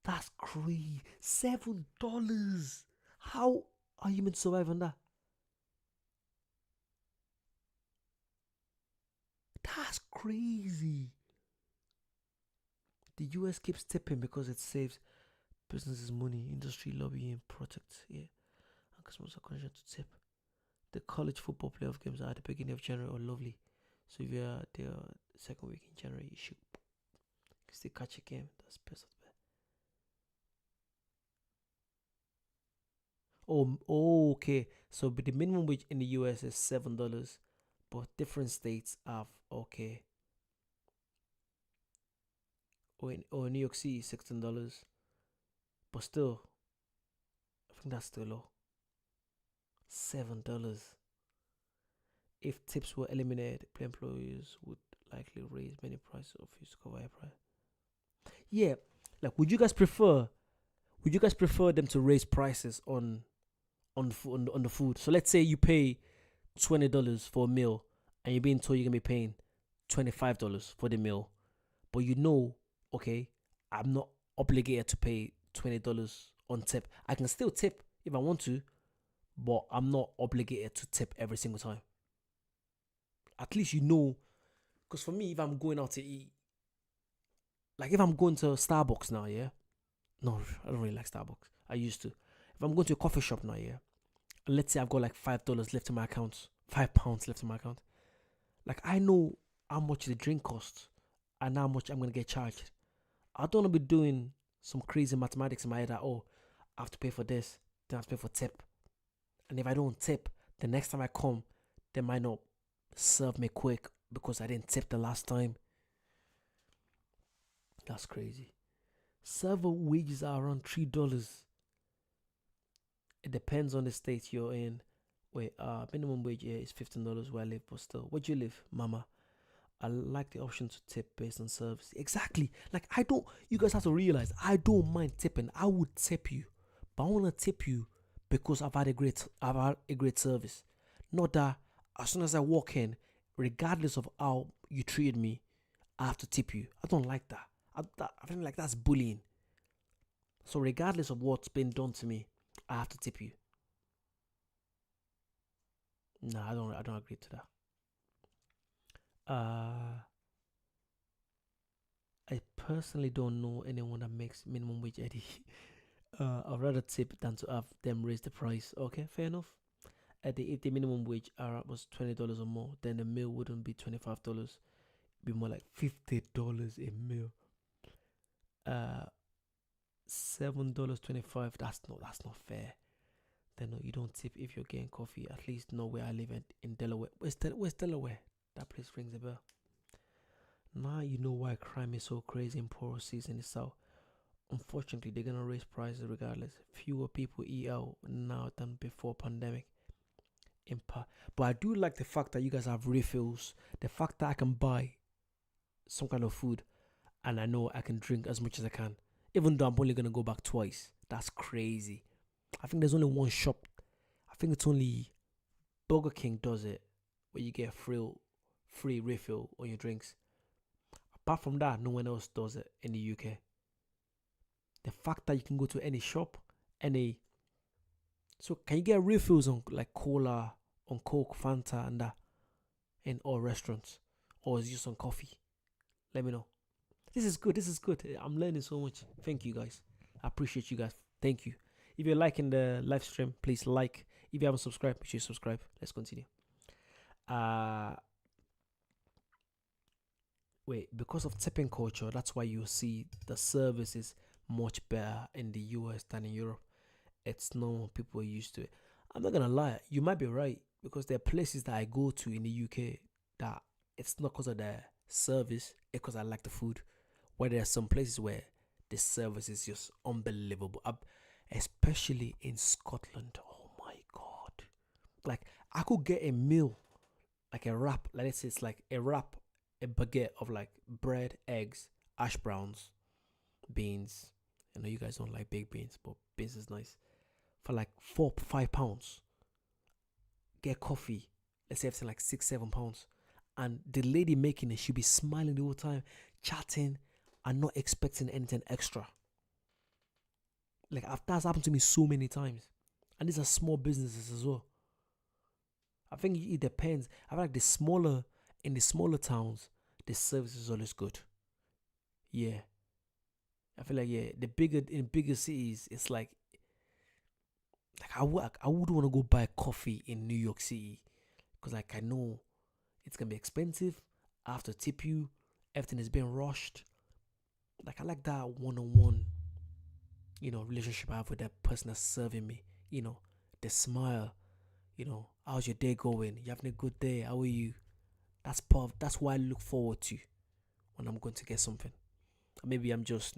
That's crazy. $7. How are you meant to survive on that? That's crazy. The US keeps tipping because it saves businesses money, industry lobbying, protects, yeah. And customers are conditioned to tip. The college football playoff games are at the beginning of January are lovely. So if you're there second week in January, you should still catch a game. That's best of the best. Oh, okay. So, but the minimum wage in the US is $7, but different states have okay. Or in New York City, $16, but still, I think that's still low. $7. If tips were eliminated, employers would likely raise many prices of used to cover high price. Yeah, like would you guys prefer them to raise prices on the food? So let's say you pay $20 for a meal, and you're being told you're gonna be paying $25 for the meal, but okay, I'm not obligated to pay $20 on tip. I can still tip if I want to, but I'm not obligated to tip every single time. At least because for me, if I'm going out to eat, like if I'm going to Starbucks now, yeah, no, I don't really like Starbucks. I used to. If I'm going to a coffee shop now, yeah, and let's say I've got like $5 left in my account, £5 left in my account. Like I know how much the drink costs and how much I'm gonna get charged. I don't want to be doing some crazy mathematics in my head that I have to pay for this, then I have to pay for tip. And if I don't tip, the next time I come, they might not serve me quick because I didn't tip the last time. That's crazy. Server wages are around $3. It depends on the state you're in. Wait, minimum wage here is $15 where I live, but still, where do you live, mama? I like the option to tip based on service. Exactly. Like I don't. You guys have to realize I don't mind tipping. I would tip you, but I want to tip you because I've had a great service. Not that as soon as I walk in, regardless of how you treated me, I have to tip you. I don't like that. I think like that's bullying. So regardless of what's been done to me, I have to tip you. No, I don't. I don't agree to that. I personally don't know anyone that makes minimum wage, Eddie. I'd rather tip than to have them raise the price. Okay, fair enough. If the minimum wage was $20 or more, then the meal wouldn't be $25. It'd be more like $50 a meal. Uh, $7.25. That's not fair. Then no, you don't tip if you're getting coffee. At least know where I live in Delaware. Where's Delaware? That place rings a bell. Now you know why crime is so crazy in poorer cities in the south. Unfortunately, they're gonna raise prices regardless. Fewer people eat out now than before pandemic. But I do like the fact that you guys have refills. The fact that I can buy some kind of food and I know I can drink as much as I can, even though I'm only gonna go back twice. That's crazy. I think there's only one shop. I think it's only Burger King does it, where you get a free refill on your drinks. Apart from that, no one else does it in the UK. The fact that you can go to any shop, any so can you get refills on like cola, on Coke, Fanta, and that in all restaurants, or is it just on coffee? Let me know. This is good. This is good. I'm learning so much. Thank you guys. I appreciate you guys. Thank you. If you're liking the live stream, please like. If you haven't subscribed, you should subscribe. Let's continue. Wait, because of tipping culture, that's why you see the service is much better in the US than in Europe. It's normal. People are used to it. I'm not gonna lie. You might be right because there are places that I go to in the UK that it's not because of the service, it's because I like the food. Where there are some places where the service is just unbelievable, especially in Scotland. Oh my god! Like I could get a meal, like a wrap. Let's say it's like a wrap, a baguette of like bread, eggs, hash browns, beans. I know you guys don't like baked beans, but beans is nice. For like £4, £5. Get coffee. Let's say everything like £6, £7. And the lady making it, she'll be smiling the whole time, chatting, and not expecting anything extra. Like that's happened to me so many times. And these are small businesses as well. I think it depends. I feel like in the smaller towns, the service is always good. Yeah. I feel like in bigger cities, it's like I would want to go buy coffee in New York City because like I know it's gonna be expensive. I have to tip you. Everything is being rushed. Like I like that one-on-one, relationship I have with that person that's serving me. the smile, how's your day going? You having a good day? How are you? That's what I look forward to when I'm going to get something. Maybe I'm just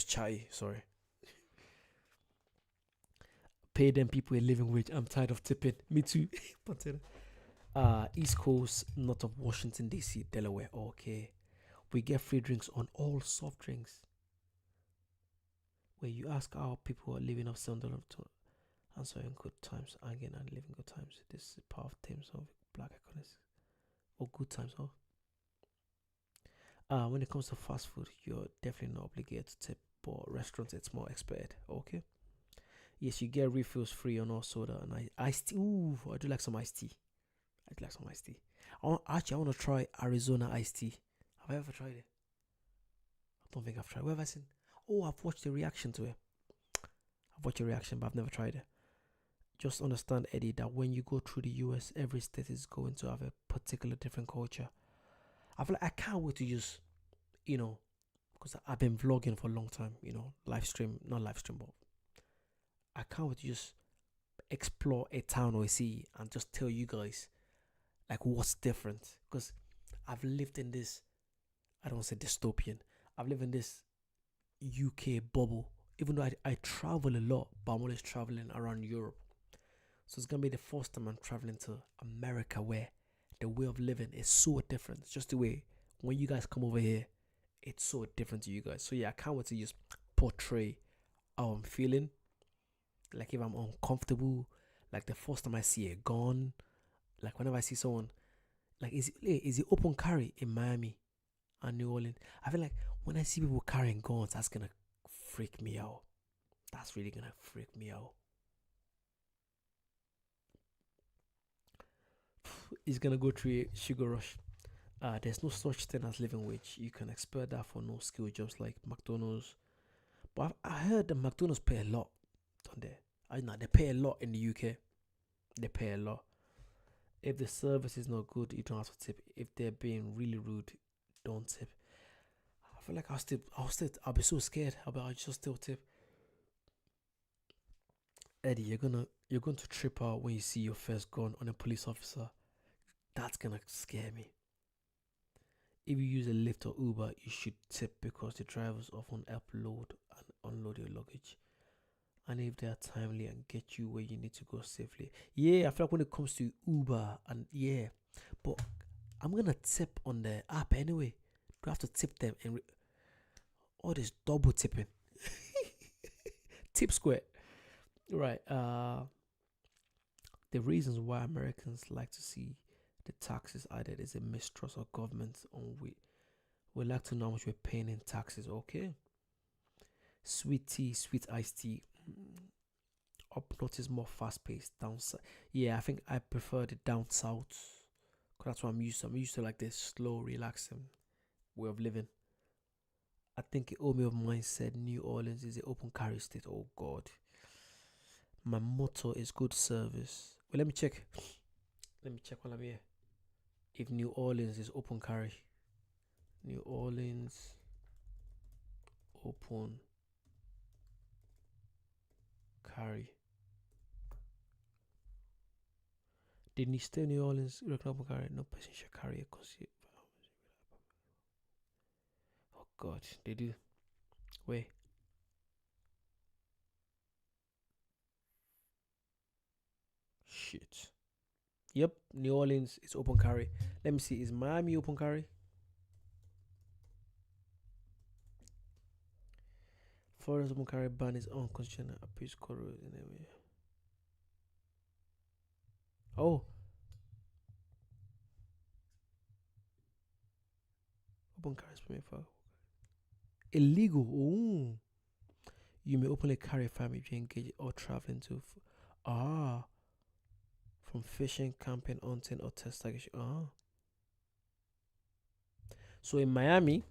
shy. Sorry. Pay them people a living wage. I'm tired of tipping. Me too. But East Coast, north of Washington D.C., Delaware. Okay, we get free drinks on all soft drinks. Where you ask how people are living off $7 to answer in good times again and living good times. This is part of terms of black economies or good times. Oh, when it comes to fast food, you're definitely not obligated to tip, but restaurants it's more expected. Okay. Yes, you get refills free on all soda and iced tea. Ooh, I do like some iced tea. I do like some iced tea. I want to try Arizona iced tea. Have I ever tried it? I don't think I've tried. Where have I seen? Oh, I've watched the reaction to it. I've watched a reaction, but I've never tried it. Just understand, Eddie, that when you go through the US, every state is going to have a particular different culture. I feel like I can't wait to just, because I've been vlogging for a long time, not live stream, but I can't wait to just explore a town or a city and just tell you guys like what's different. Because I've lived in this, I don't want to say dystopian, I've lived in this UK bubble. Even though I travel a lot, but I'm always traveling around Europe. So it's gonna be the first time I'm traveling to America where the way of living is so different. It's just the way when you guys come over here, it's so different to you guys. So yeah, I can't wait to just portray how I'm feeling. Like if I'm uncomfortable, like the first time I see a gun, like whenever I see someone, like is it open carry in Miami and New Orleans? I feel like when I see people carrying guns, that's gonna freak me out. That's really gonna freak me out. It's gonna go through a sugar rush. There's no such thing as living wage. You can expect that for no skill jobs like McDonald's. But I heard that McDonald's pay a lot, don't they? I know they pay a lot in the UK. They pay a lot. If the service is not good, you don't have to tip. If they're being really rude, don't tip. I feel like I'll be so scared. I'll just still tip. Eddie, you're going to trip out when you see your first gun on a police officer. That's gonna scare me. If you use a Lyft or Uber, you should tip because the drivers often help load and unload your luggage. And if they are timely and get you where you need to go safely. Yeah, I feel like when it comes to Uber and yeah, but I'm gonna tip on the app anyway. Do I have to tip them and all this double tipping? Tip square. Right. The reasons why Americans like to see the taxes added is a mistrust of government on we like to know how much we're paying in taxes. Okay. Sweet tea, sweet iced tea. Up north is more fast paced. Down south, yeah, I think I prefer the down south. Cause that's what I'm used to. I'm used to like this slow, relaxing way of living. I think an old me of mine said New Orleans is an open carry state. Oh God. My motto is good service. Well, let me check. Let me check while I'm here. If New Orleans is open carry. New Orleans open carry. Didn't you stay in New Orleans? Open carry. No person should carry a conceit. Oh God, they do. Wait. Shit. Yep, New Orleans is open carry. Let me see. Is Miami open carry? Florida's open carry ban is unconstitutional. Appeals court rules in every. Oh. Open carry is permitted for illegal. Oh. You may openly carry a firearm if you engage or traveling to from fishing, camping, hunting, or test target. So in Miami,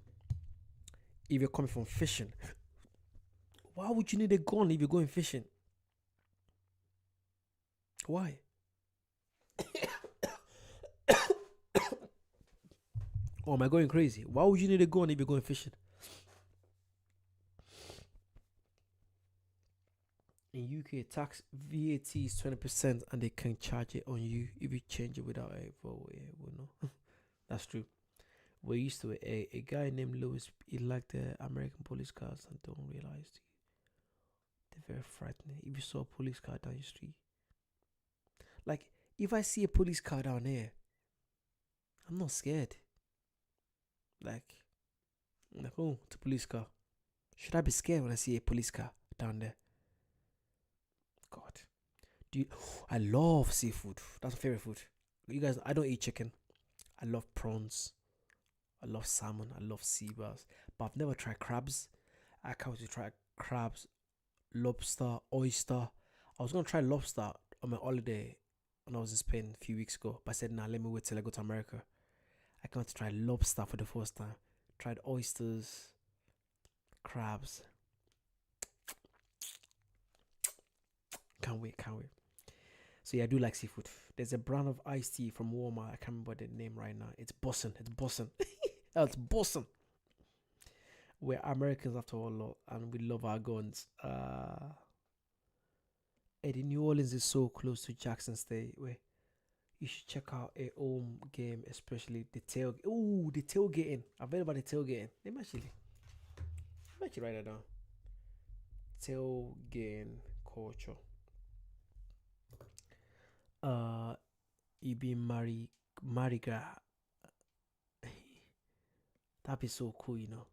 if you're coming from fishing, why would you need a gun if you're going fishing? Why? Or am I going crazy? Why would you need a gun if you're going fishing? In UK, tax VAT is 20%, and they can charge it on you if you change it without a vote. Yeah, well, no, that's true. We're used to it. A guy named Lewis, he liked the American police cars and don't realize they're very frightening. If you saw a police car down your street, like if I see a police car down here, I'm not scared. Like, I'm like, oh, it's a police car. Should I be scared when I see a police car down there? God, do you? I love seafood. That's my favorite food. You guys, I don't eat chicken. I love prawns. I love salmon. I love sea bass. But I've never tried crabs. I can't wait to try crabs, lobster, oyster. I was gonna try lobster on my holiday when I was in Spain a few weeks ago, but I said, nah, let me wait till I go to America. I can't wait to try lobster for the first time. Tried oysters, crabs. Can't wait. So yeah, I do like seafood. There's a brand of iced tea from Walmart. I can't remember the name right now. It's bussin'. It's bussin'. It's bussin'. We're Americans after all, and we love our guns. Eddie, New Orleans is so close to Jackson State. Where you should check out a home game, especially the tailgate. Ooh, the tailgating. I've heard about the tailgating. Let me actually write that down. Tailgating culture. Ibi Mariga. That'd be so cool, you know.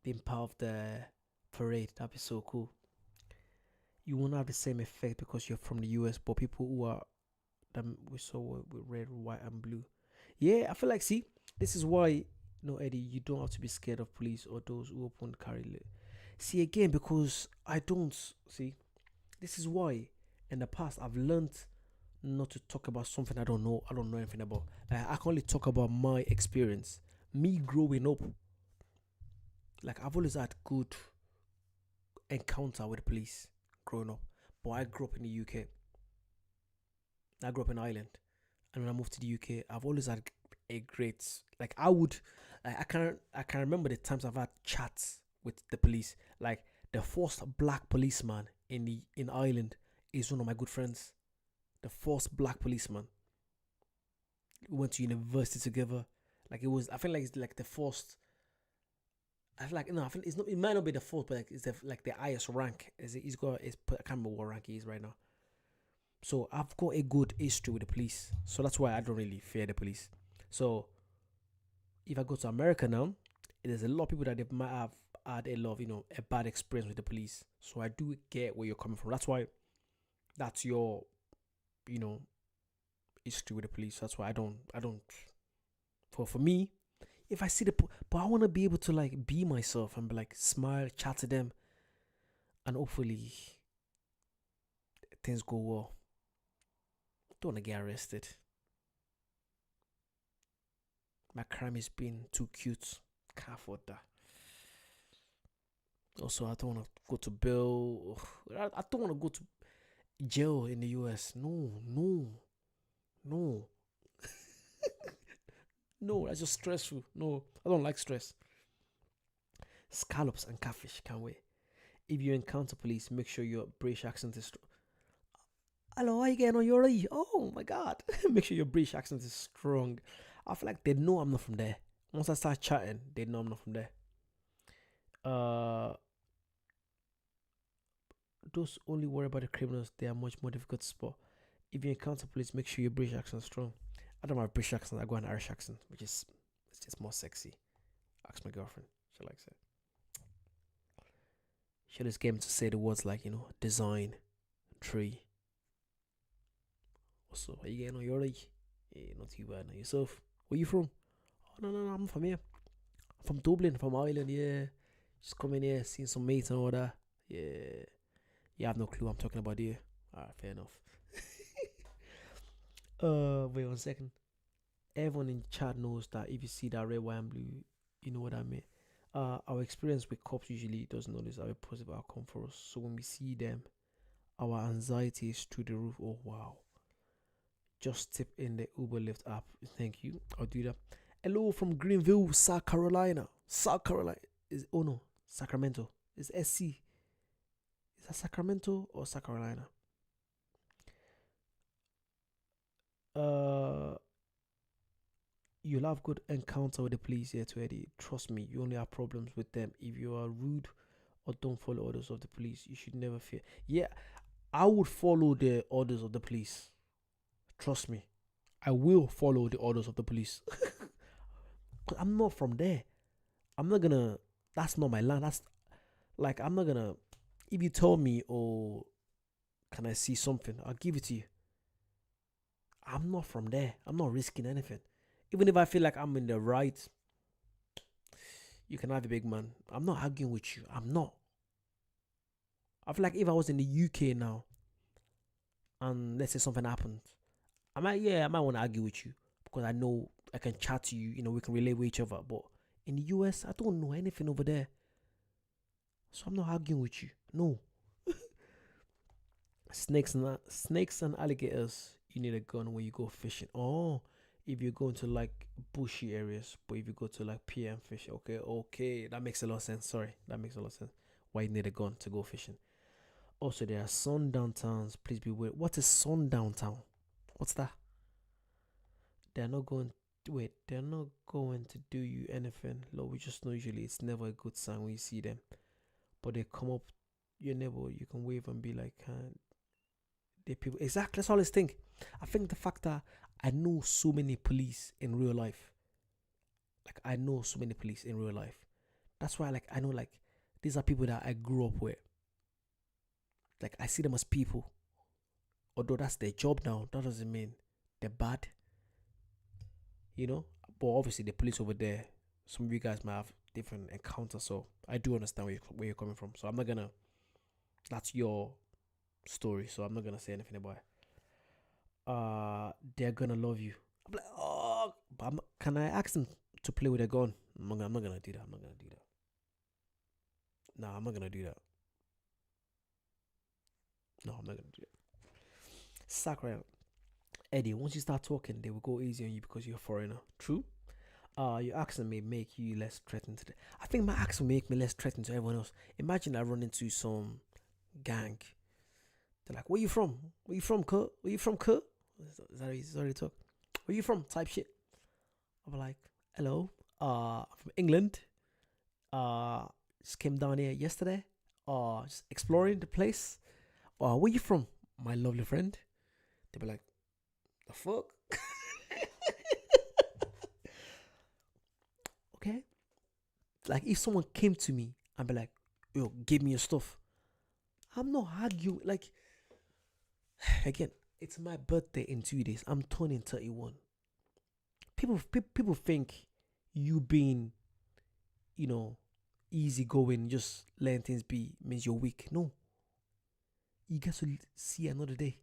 Being part of the parade, that'd be so cool. You won't have the same effect because you're from the US, but people who are we saw with red, white, and blue. Yeah, I feel like, see, this is why, no, Eddie, you don't have to be scared of police or those who open carry. See, again, because I don't see. This is why, in the past, I've learned not to talk about something I don't know. I don't know anything about. I can only talk about my experience. Me growing up, like I've always had good encounter with the police growing up, but I grew up in the UK. I grew up in Ireland, and when I moved to the UK, I've always had a great, like I can remember the times I've had chats with the police. Like the first black policeman in Ireland is one of my good friends. The first black policeman. We went to university together. Like it was, I feel like it's like the first. I feel like, no, I think it's not. It might not be the fourth, but like it's like the highest rank. He's got. I can't remember what rank he is right now. So I've got a good history with the police. So that's why I don't really fear the police. So if I go to America now, there's a lot of people that they might have had a lot of, a bad experience with the police. So I do get where you're coming from. That's why that's your, history with the police. That's why I don't. For me, if I see but I want to be able to like be myself and be like smile, chat to them, and hopefully things go well. Don't want to get arrested. My crime is being too cute. Can't afford that. Also, I don't want to go to bail. I don't want to go to jail in the US. No. No, that's just stressful. No, I don't like stress. Scallops and catfish, can't wait. If you encounter police, make sure your British accent is strong. Hello, how you getting on? You're right. Oh my god. Make sure your British accent is strong. I feel like they know I'm not from there. Once I start chatting, they know I'm not from there. Those only worry about the criminals, they are much more difficult to spot. If you encounter police, make sure your British accent is strong. I don't have a British accent, I go an Irish accent, which is it's just more sexy. Ask my girlfriend. She likes it. She just came to say the words like, design, tree. Also, are you getting on? You're right. Yeah, not too bad now. Yourself? Where you from? Oh, no, I'm from here. I'm from Dublin, from Ireland, yeah. Just coming here, seeing some mates and all that. Yeah. You have no clue I'm talking about here. Alright, fair enough. Wait 1 second. Everyone in chat knows that if you see that red, white, and blue, you know what I mean. Our experience with cops usually doesn't always have a positive outcome for us. So when we see them, our anxiety is through the roof. Oh wow. Just tip in the Uber Lyft app. Thank you. I'll do that. Hello from Greenville, South Carolina. South Carolina is Sacramento. It's SC. Is that Sacramento or South Carolina? Uh, you'll have good encounter with the police here to Eddie. Trust me, you only have problems with them if you are rude or don't follow orders of the police. You should never fear. Yeah, I would follow the orders of the police. Trust me, I will follow the orders of the police. 'Cause I'm not from there. I'm not gonna. That's not my land. That's like I'm not gonna. If you tell me, oh, can I see something? I'll give it to you. I'm not from there. I'm not risking anything. Even if I feel like I'm in the right, you can have a big man. I'm not arguing with you. I'm not. I feel like if I was in the UK now and let's say something happened, I might want to argue with you because I know I can chat to you, we can relate with each other. But in the US, I don't know anything over there. So I'm not arguing with you. No. Snakes and alligators, you need a gun when you go fishing. Oh, if you go into like bushy areas, but if you go to like PM fish, okay, that makes a lot of sense. Sorry, that makes a lot of sense. Why you need a gun to go fishing? Also, there are sundown towns. Please be aware. What is sundown town? What's that? They're not going. Wait, they're not going to do you anything. Lord, we just know usually it's never a good sign when you see them. But they come up your neighbor, you can wave and be like, they people. Exactly, that's all I think. I think the fact that I know so many police in real life, like I know so many police in real life. That's why, like, I know, like, these are people that I grew up with. Like, I see them as people. Although that's their job now, that doesn't mean they're bad. But obviously the police over there, some of you guys might have different encounters, so I do understand where you're coming from. So I'm not gonna. That's your story, so I'm not gonna say anything about it. They're gonna love you. I'm like, oh, but can I ask them to play with a gun? I'm not gonna do that. I'm not gonna do that. No, I'm not gonna do that. No, I'm not gonna do that. Sakura, Eddie, once you start talking, they will go easy on you because you're a foreigner. True. Your accent may make you less threatened to I think my accent will make me less threatened to everyone else. Imagine I run into some gang. They're like, "Where you from? Where you from, Kurt? Where you from, Kurt?" Is that how they talk? Where you from? Type shit. I'm like, "Hello, I'm from England. Uh, just came down here yesterday. Just exploring the place. Where you from, my lovely friend?" They'll be like, "The fuck?" Okay. Like if someone came to me and be like, "Yo, give me your stuff," I'm not arguing. Like again, it's my birthday in 2 days. I'm turning 31. People think you being, you know, easy going, just letting things be means you're weak. No, you get to see another day.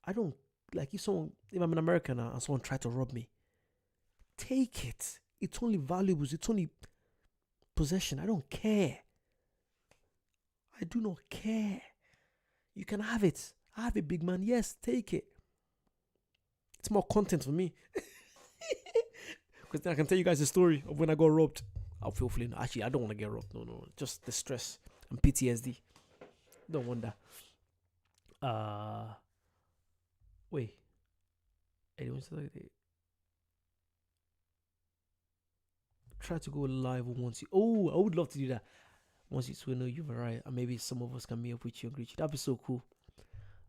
I don't like if I'm an American and someone tried to rob me, take it. It's only valuables. It's only possession. I don't care. I do not care. You can have it. I have a big man. Yes, take it. It's more content for me. Because then I can tell you guys the story of when I got robbed. I'll feel feeling. Actually, I don't want to get robbed. No. Just the stress and PTSD. Don't want that. Wait. Anyone said they try to go live once you. Oh, I would love to do that. Once you know you're right, and maybe some of us can meet up with you and greet you. That'd be so cool.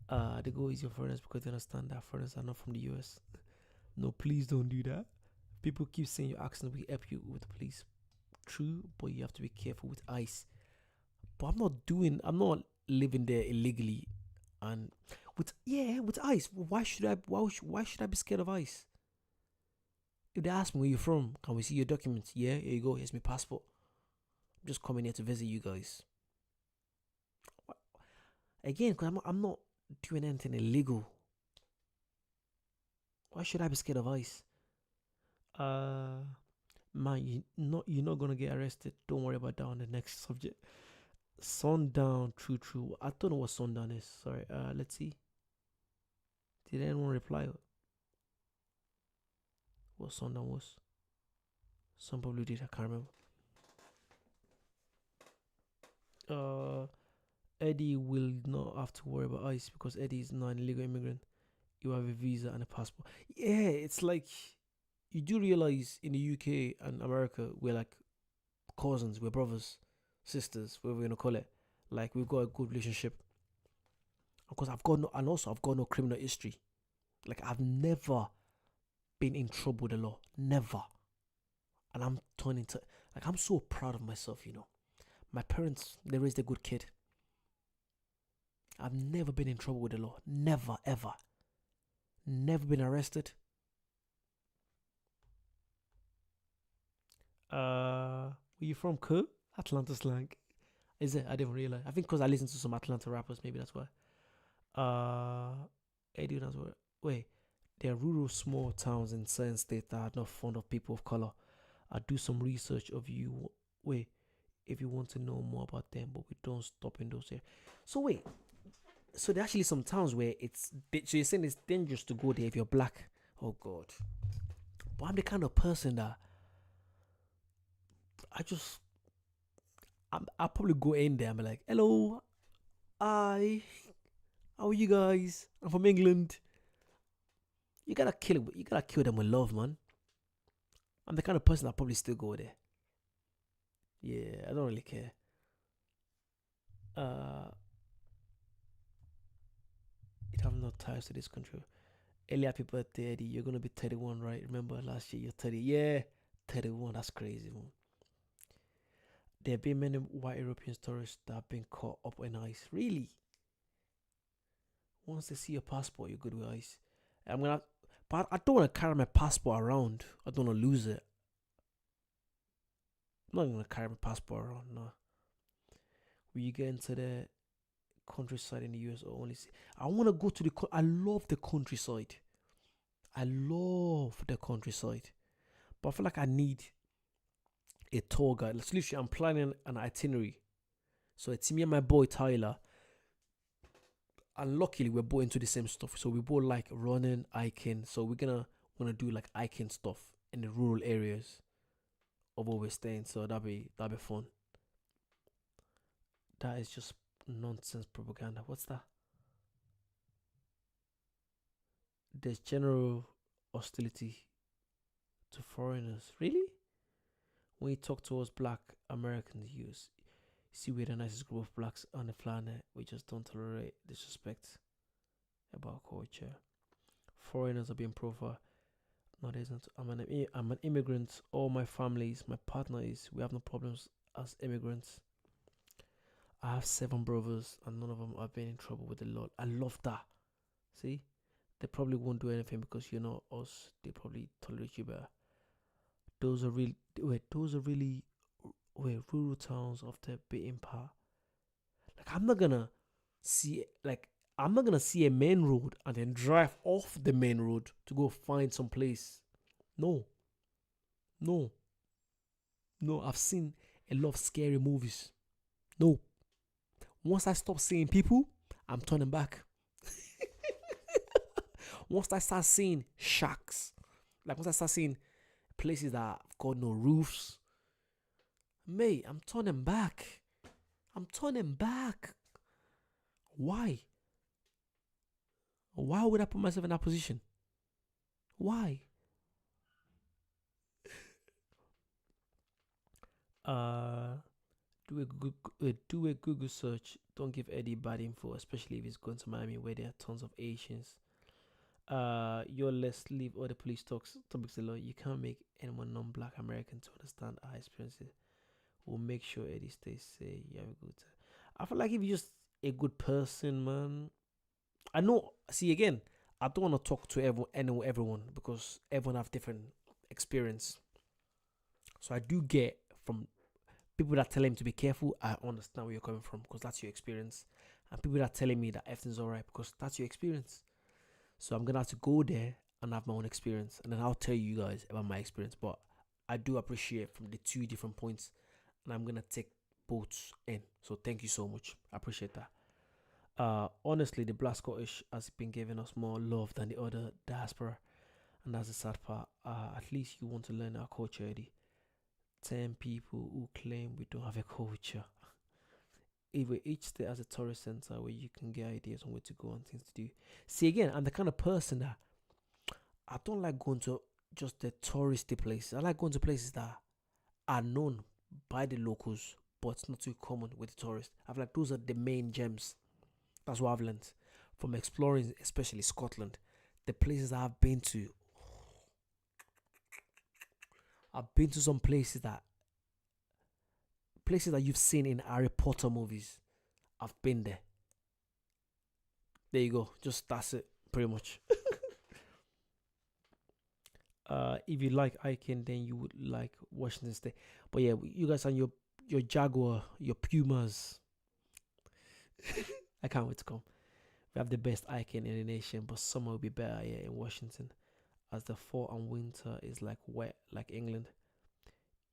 They go easy on foreigners because they understand that foreigners are not from the US. No, please don't do that. People keep saying your accent will help you with the police. True, but you have to be careful with ICE. But I'm not living there illegally, and with ICE. Why should I be scared of ICE? If they ask me where you're from, can we see your documents? Yeah, here you go. Here's my passport. I'm just coming here to visit you guys. Again, because I'm not doing anything illegal. Why should I be scared of ICE? Man, you're not gonna get arrested. Don't worry about that on the next subject. Sundown, true. I don't know what sundown is. Sorry. Let's see. Did anyone reply what sundown was? Some probably did. I can't remember. Eddie will not have to worry about ICE because Eddie is not an illegal immigrant. You have a visa and a passport. Yeah, it's like you do realize in the UK and America we're like cousins, we're brothers, sisters, whatever we're gonna call it. Like we've got a good relationship. Of course, I've got no criminal history. Like I've never been in trouble with the law, never. And I'm turning to like I'm so proud of myself. My parents they raised a good kid. I've never been in trouble with the law, never ever, never been arrested. Where you from, Kurt? Atlanta slang. Is it? I didn't realize. I think because I listen to some Atlanta rappers, maybe that's why. Eddie, that's what. Wait, there are rural small towns in certain states that are not fond of people of color. I do some research of you. Wait, if you want to know more about them, but we don't stop in those areas. So wait, so there are actually some towns where so you're saying it's dangerous to go there if you're black. Oh God, but I'm the kind of person that I just I'll probably go in there and be like, hello, hi, how are you guys? I'm from England. You gotta kill it. You gotta kill them with love, man. I'm the kind of person that probably still go there. Yeah, I don't really care. Uh, it have no ties to this country. Early happy birthday, Eddie. You're gonna be 31, right? Remember last year you're 30. Yeah, 31. That's crazy, man. There have been many white European tourists that have been caught up in ICE. Really? Once they see your passport, you're good with ICE. But I don't want to carry my passport around. I don't want to lose it. I'm not gonna carry my passport around. No. Will you get into the countryside in the US or only see? I want to go to I love the countryside. I love the countryside. But I feel like I need a tour guide. Literally, I'm planning an itinerary. So it's me and my boy Tyler. And luckily, we're both into the same stuff. So we both like running, hiking. So we're gonna wanna do like hiking stuff in the rural areas of where we're staying. So that'd be fun. That is just nonsense propaganda. What's that? There's general hostility to foreigners. Really? When you talk to us black Americans, you see we're the nicest group of blacks on the planet. We just don't tolerate disrespect about culture. Foreigners are being profiled. No, there isn't. I'm an immigrant. All my families, my partner is. We have no problems as immigrants. I have 7 brothers, and none of them have been in trouble with the law. I love that. See, they probably won't do anything because you're not us. They probably tolerate you better. Those are really rural towns of the beaten path. Like I'm not gonna see a main road and then drive off the main road to go find some place. No, no, no. I've seen a lot of scary movies. No. Once I stop seeing people, I'm turning back. Once I start seeing shacks, like once I start seeing places that have got no roofs, mate, I'm turning back. I'm turning back. Why? Why would I put myself in that position? Why? Uh, do a Google search. Don't give Eddie bad info, especially if he's going to Miami where there are tons of Asians. Let's leave all the police topics alone. You can't make anyone non-black American to understand our experiences. We'll make sure Eddie stays safe. You have a good time. I feel like if you're just a good person, man. I know. See again, I don't want to talk to everyone because everyone have different experience. So I do get from people that tell him to be careful. I understand where you're coming from because that's your experience, and people that are telling me that everything's alright because that's your experience. So I'm gonna have to go there and have my own experience, and then I'll tell you guys about my experience. But I do appreciate from the 2 different points, and I'm gonna take both in. So thank you so much. I appreciate that. Honestly, the Black Scottish has been giving us more love than the other diaspora, and that's the sad part. At least you want to learn our culture, Eddie. 10 people who claim we don't have a culture. Either each state has a tourist center where you can get ideas on where to go and things to do. See, again, I'm the kind of person that I don't like going to just the touristy places. I like going to places that are known by the locals, but it's not too common with the tourists. I feel like those are the main gems. That's what I've learned from exploring, especially Scotland. The places I've been to, I've been to some places that you've seen in Harry Potter movies. I've been there. There you go. Just that's it, pretty much. If you like hiking, then you would like Washington State. But yeah, you guys and your Jaguar, your Pumas. I can't wait to come. We have the best hiking in the nation, but summer will be better here in Washington, as the fall and winter is like wet, like England.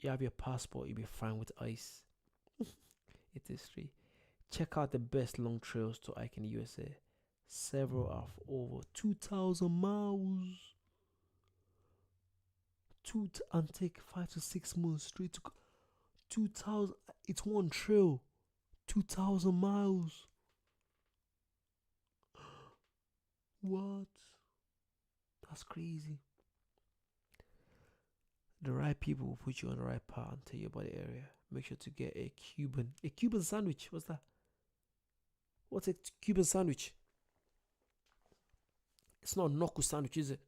You have your passport, you'll be fine with ice. It is free. Check out the best long trails to hike in the USA. Several have over 2,000 miles. And take 5 to 6 months straight to 2,000. It's one trail, 2,000 miles. What? That's crazy. The right people will put you on the right path and tell you about the area. Make sure to get a Cuban sandwich. What's that? What's a Cuban sandwich? It's not a knuckle sandwich, is it?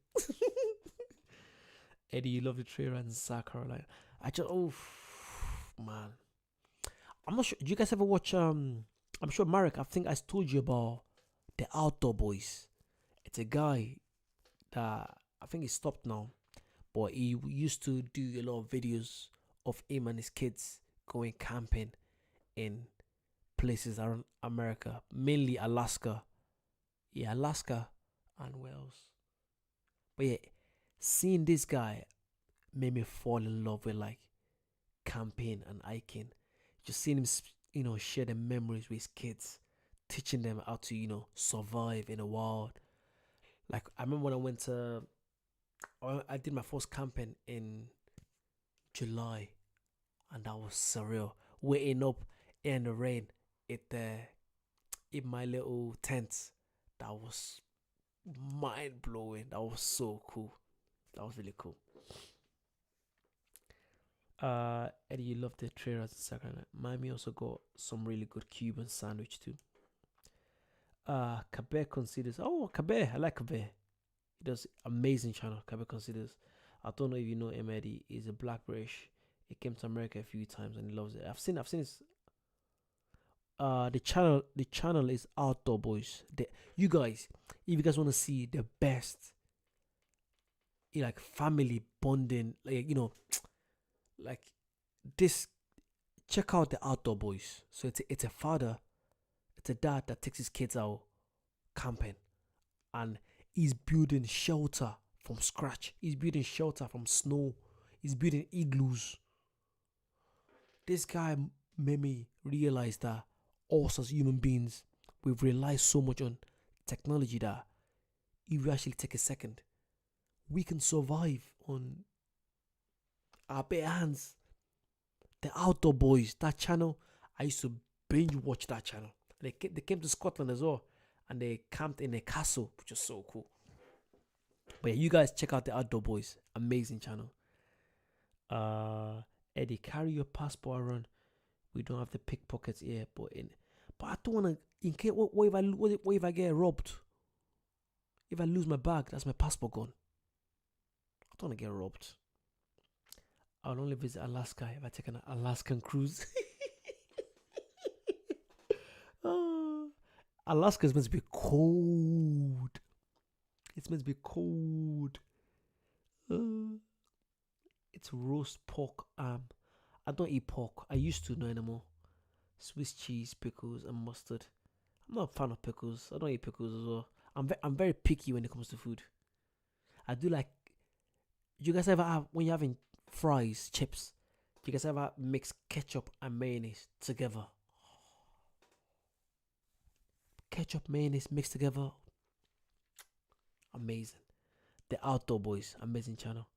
Eddie, you love the trail rides in South Carolina. Man. I'm not sure. Do you guys ever watch I'm sure Marek, I think I told you about the Outdoor Boys. It's a guy that I think he stopped now, but he used to do a lot of videos of him and his kids going camping in places around America, mainly Alaska. Yeah, Alaska and Wales. But yeah, seeing this guy made me fall in love with like camping and hiking. Just seeing him, share the memories with his kids, teaching them how to, survive in the wild. Like I remember when I did my first camping in July, and that was surreal. Waiting up in the rain, in my little tent, that was mind blowing. That was so cool. That was really cool. Eddie, you love the trailers in Sacramento. Miami also got some really good Cuban sandwich too. Quebec considers. Oh, Quebec, I like Quebec. He does amazing channel. Quebec considers. I don't know if you know him, Eddie. He's a black British. He came to America a few times and he loves it. I've seen his. The channel is Outdoor Boys. You guys, if you guys want to see the best, like family bonding, like this, check out the Outdoor Boys. So it's a father, it's a dad that takes his kids out camping, and he's building shelter from scratch. He's building shelter from snow. He's building igloos. This guy made me realize that us as human beings, we've relied so much on technology that if we actually take a second, we can survive on our bare hands. The Outdoor Boys, that channel, I used to binge watch that channel. They came to Scotland as well, and they camped in a castle, which was so cool. But yeah, you guys check out the Outdoor Boys, amazing channel. Eddie, carry your passport around. We don't have the pickpockets here, but I don't wanna. In case, what if I get robbed? If I lose my bag, that's my passport gone. I don't wanna get robbed. I'll only visit Alaska if I take an Alaskan cruise. Alaska is meant to be cold. It's meant to be cold. It's roast pork. I don't eat pork. I used to, not anymore. Swiss cheese, pickles, and mustard. I'm not a fan of pickles. I don't eat pickles as well. I'm very picky when it comes to food. I do like. You guys ever have, when you're having fries, chips? You guys ever mix ketchup and mayonnaise together? Ketchup, mayonnaise mixed together. Amazing. The Outdoor Boys, amazing channel.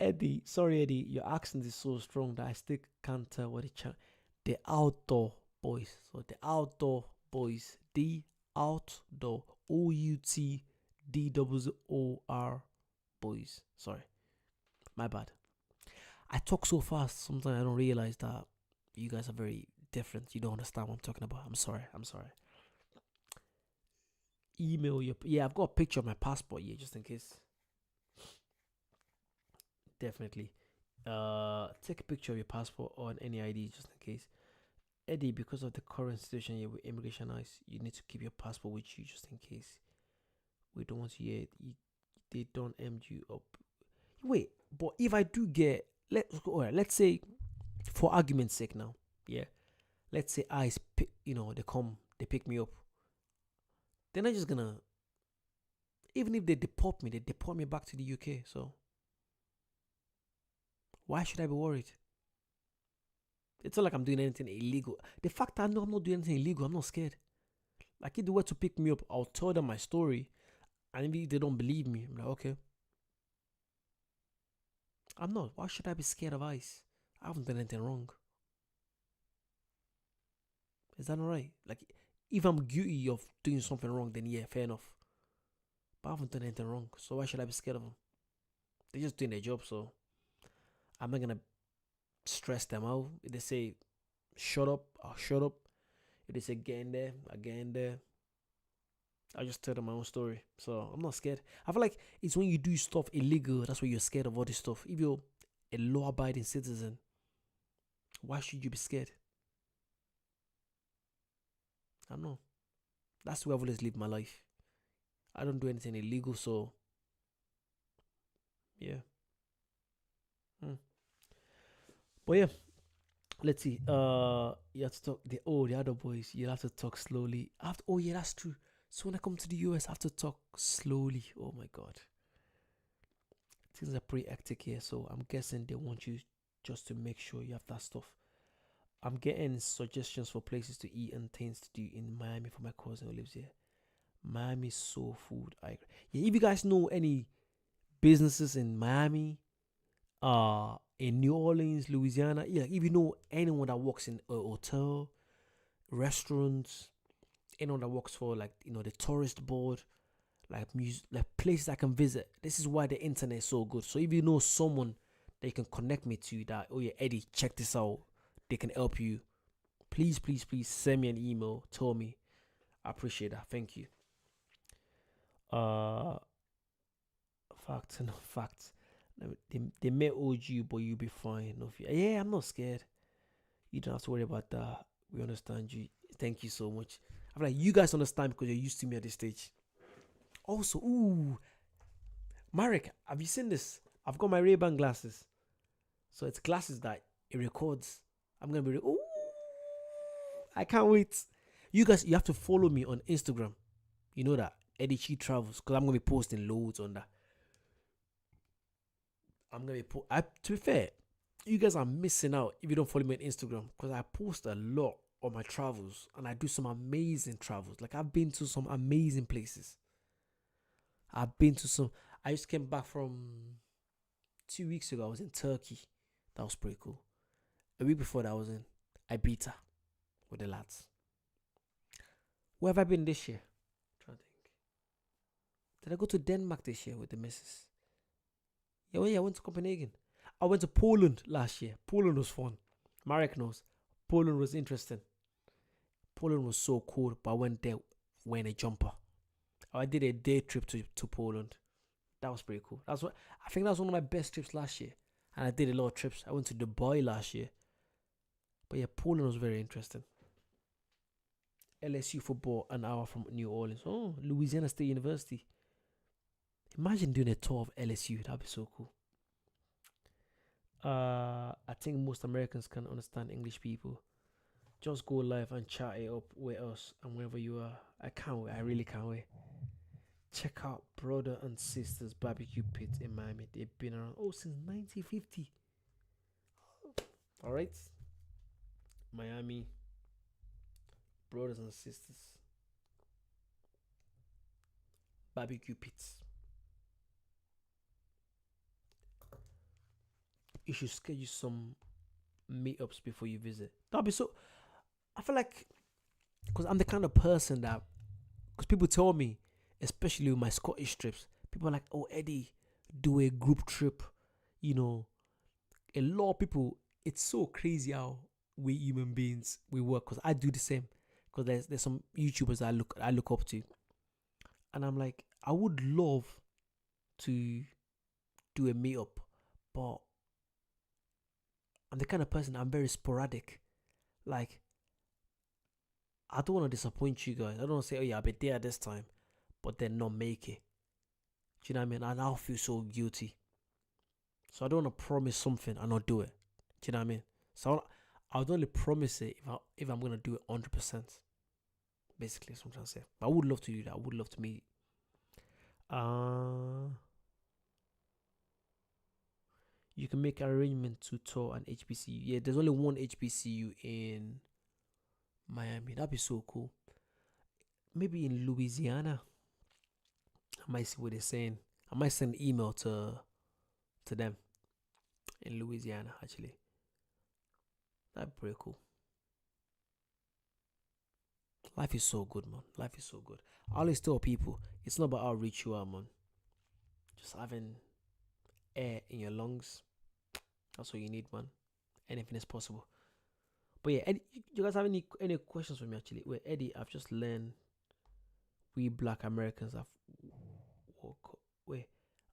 Eddie, your accent is so strong that I still can't tell what the channel. The Outdoor boys. So the outdoor boys. The outdoor. OUTDOOR boys. Sorry, my bad. I talk so fast. Sometimes I don't realize that you guys are very different. You don't understand what I'm talking about. I'm sorry. I'm sorry. Email your. Yeah, I've got a picture of my passport. Yeah, just in case. Definitely. Take a picture of your passport or any ID just in case. Eddie, because of the current situation here with immigration ICE, you need to keep your passport with you just in case. We don't want you, they don't end you up. Wait, but if I do get, let's say, for argument's sake now, yeah, let's say ICE, they come, they pick me up. They're not just gonna, even if they deport me, they deport me back to the UK. So why should I be worried? It's not like I'm doing anything illegal. The fact that I know I'm not doing anything illegal, I'm not scared. Like if they were to pick me up, I'll tell them my story. And if they don't believe me, I'm like, okay. I'm not. Why should I be scared of ICE? I haven't done anything wrong. Is that alright? Like, if I'm guilty of doing something wrong, then yeah, fair enough. But I haven't done anything wrong, so why should I be scared of them? They're just doing their job, so I'm not gonna stress them out. If they say shut up, I'll shut up. If they say get in there, I get in there. I just tell them my own story, so I'm not scared. I feel like it's when you do stuff illegal that's why you're scared of all this stuff. If you're a law-abiding citizen, why should you be scared? I don't know. That's the way I've always lived my life. I don't do anything illegal, so yeah. But yeah, let's see. You have to talk. The other boys. You have to talk slowly. Oh yeah, that's true. So when I come to the US, I have to talk slowly. Oh my god, things are pretty hectic here. So I'm guessing they want you just to make sure you have that stuff. I'm getting suggestions for places to eat and things to do in Miami for my cousin who lives here. Miami soul food. Yeah, if you guys know any businesses in Miami, in New Orleans, Louisiana, yeah, if you know anyone that works in a hotel, restaurants, anyone that works for like the tourist board, like music, like places I can visit. This is why the internet is so good. So if you know someone that you can connect me to, that oh yeah, Eddie, check this out, they can help you. Please, please, please send me an email. Tell me. I appreciate that. Thank you. Uh, facts and facts. They may hold you, but you'll be fine. No fear. Yeah, I'm not scared. You don't have to worry about that. We understand you. Thank you so much. I feel like you guys understand because you're used to me at this stage. Also, Marek, have you seen this? I've got my Ray-Ban glasses. So it's glasses that it records. I'm gonna be I can't wait. You guys, you have to follow me on Instagram. You know that EDDYCHEEEE Travels, because I'm gonna be posting loads on that. I'm gonna be to be fair, you guys are missing out if you don't follow me on Instagram, because I post a lot on my travels and I do some amazing travels. Like I've been to some amazing places. I just came back from 2 weeks ago. I was in Turkey. That was pretty cool. A week before that, I was in Ibiza with the lads. Where have I been this year? I'm trying to think. Did I go to Denmark this year with the missus? Yeah, I went to Copenhagen. I went to Poland last year. Poland was fun. Marek knows. Poland was interesting. Poland was so cool, but I went there wearing a jumper. I did a day trip to Poland. That was pretty cool. I think that was one of my best trips last year. And I did a lot of trips. I went to Dubai last year. But yeah, Poland was very interesting. LSU football, an hour from New Orleans. Oh, Louisiana State University. Imagine doing a tour of LSU. That'd be so cool. I think most Americans can understand English people. Just go live and chat it up with us and wherever you are. I can't wait. I really can't wait. Check out Brother and Sisters Barbecue Pit in Miami. They've been around since 1950. All right, Miami Brothers and Sisters Barbecue Pits. You should schedule some meetups before you visit. That'll be so. I feel like because I'm the kind of person that, because people tell me, especially with my Scottish trips, people are like, "Oh, Eddie, do a group trip." You know, a lot of people. It's so crazy how we human beings we work. Because I do the same. Because there's some YouTubers I look up to, and I'm like, I would love to do a meetup, but I'm the kind of person, I'm very sporadic. Like, I don't want to disappoint you guys. I don't want to say, "Oh yeah, I'll be there this time," but then not make it. Do you know what I mean? And I'll feel so guilty. So I don't want to promise something and not do it. Do you know what I mean? So I would only promise it if I'm gonna do it 100%. Basically, that's what I'm trying to say. But I would love to do that. I would love to meet. Uh, you can make an arrangement to tour an HBCU. Yeah, there's only one HBCU in Miami. That'd be so cool. Maybe in Louisiana. I might see what they're saying. I might send an email to them in Louisiana. Actually, that'd be pretty cool. Life is so good, man. Life is so good. I always tell people it's not about how rich you are, man. Just having air in your lungs. That's all you need, man. Anything is possible. But yeah, Eddie, you guys have any questions for me? Actually, wait, Eddie, I've just learned we Black Americans have. Wait,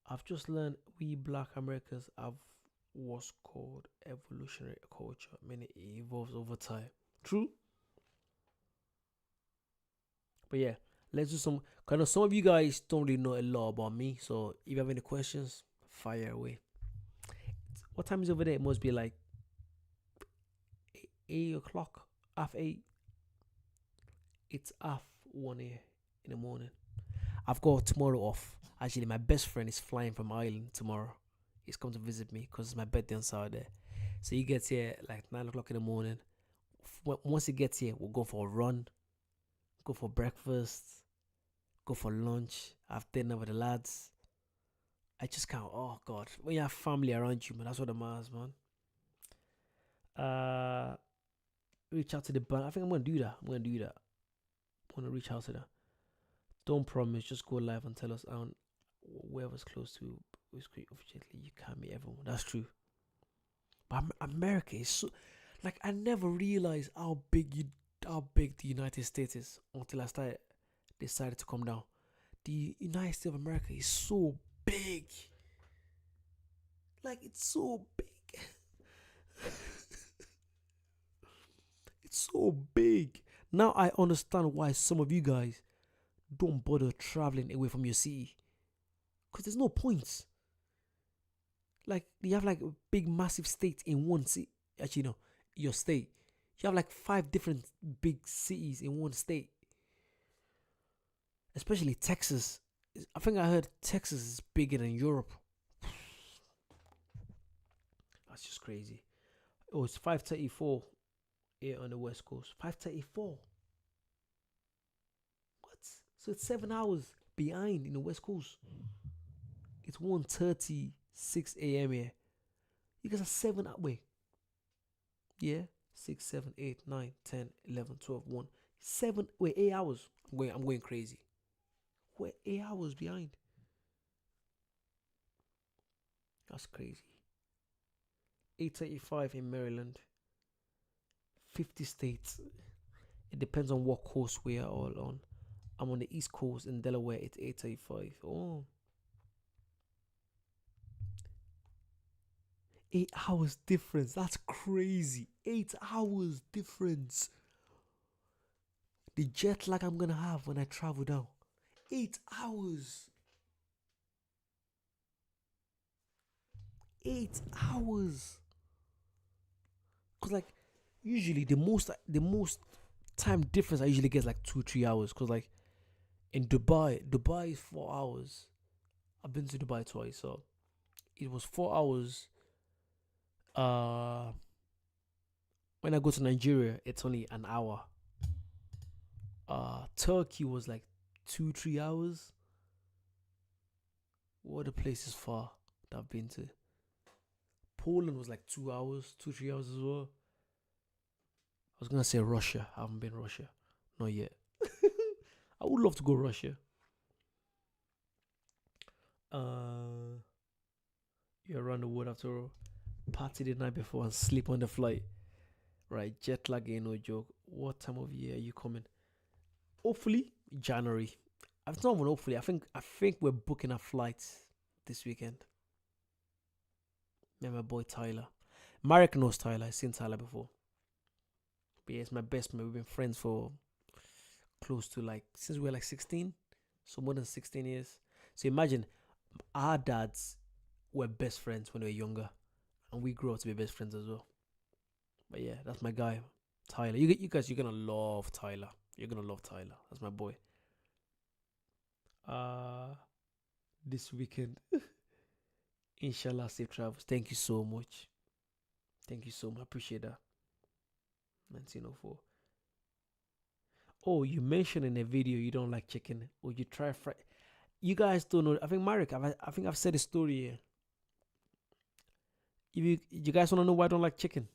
I've just learned we Black Americans have what's called evolutionary culture. I mean, it evolves over time. True. But yeah, let's do some. Kind of some of you guys don't really know a lot about me, so if you have any questions, fire away. What time is it over there? It must be like 8 o'clock, half 8. It's half 1 a in the morning. I've got tomorrow off. Actually, my best friend is flying from Ireland tomorrow. He's come to visit me because it's my birthday on Saturday. So he gets here like 9 o'clock in the morning. Once he gets here, we'll go for a run, go for breakfast, go for lunch, have dinner with the lads. I just can't. Oh God, when you have family around you, man, that's what it matters, man. Reach out to the band. I think I'm gonna do that. I'm gonna reach out to them. Don't promise. Just go live and tell us on whoever's close to is great. Unfortunately, you can't meet everyone. That's true. But America is so, like, I never realized how big the United States is until I decided to come down. The United States of America is so big. Like, it's so big. It's so big. Now I understand why some of you guys don't bother traveling away from your city. Because there's no point. Like, you have like a big massive state in one city. Actually, no, your state. You have like 5 different big cities in one state. Especially Texas. I think I heard Texas is bigger than Europe. That's just crazy. Oh, it's 5:34 here on the West Coast. 5:34. What? So it's 7 hours behind in the West Coast. It's 1:36 a.m. here. You guys are 7 wait. Yeah. 6, 7, 8, 9, 10, 11, 12, 1. 7 wait, 8 hours. I'm going crazy. We're 8 hours behind. That's crazy. 8:35 in Maryland. 50 states. It depends on what coast we are all on. I'm on the East Coast in Delaware. It's 8:35. Oh. 8 hours difference. That's crazy. 8 hours difference. The jet lag I'm gonna have when I travel down. 8 hours. 8 hours. Cause like usually the most time difference I usually get like 2-3 hours. Cause like in Dubai is 4 hours. I've been to Dubai twice, so it was 4 hours. When I go to Nigeria, it's only an hour. Turkey was like 2-3 hours. What other places far that I've been to? Poland was like 2 hours, 2-3 hours as well. was gonna say Russia. I haven't been Russia. Not yet. I would love to go Russia. You're around the world after all. Party the night before and sleep on the flight. Right, jet lag ain't no joke. What time of year are you coming? Hopefully January. It's not even hopefully. I think we're booking a flight this weekend. Me and my boy Tyler. Marek knows Tyler. I've seen Tyler before. But yeah, it's my best man. We've been friends for close to like since we were like 16. So more than 16 years. So imagine our dads were best friends when we were younger. And we grew up to be best friends as well. But yeah, that's my guy, Tyler. You guys, you're gonna love Tyler. You're gonna love Tyler. That's my boy. This weekend, inshallah, safe travels. Thank you so much. Thank you so much. I appreciate that. 1904. Oh, you mentioned in a video you don't like chicken, or you try fry. You guys don't know. I think Marek. I think I've said a story here. If you guys want to know why I don't like chicken,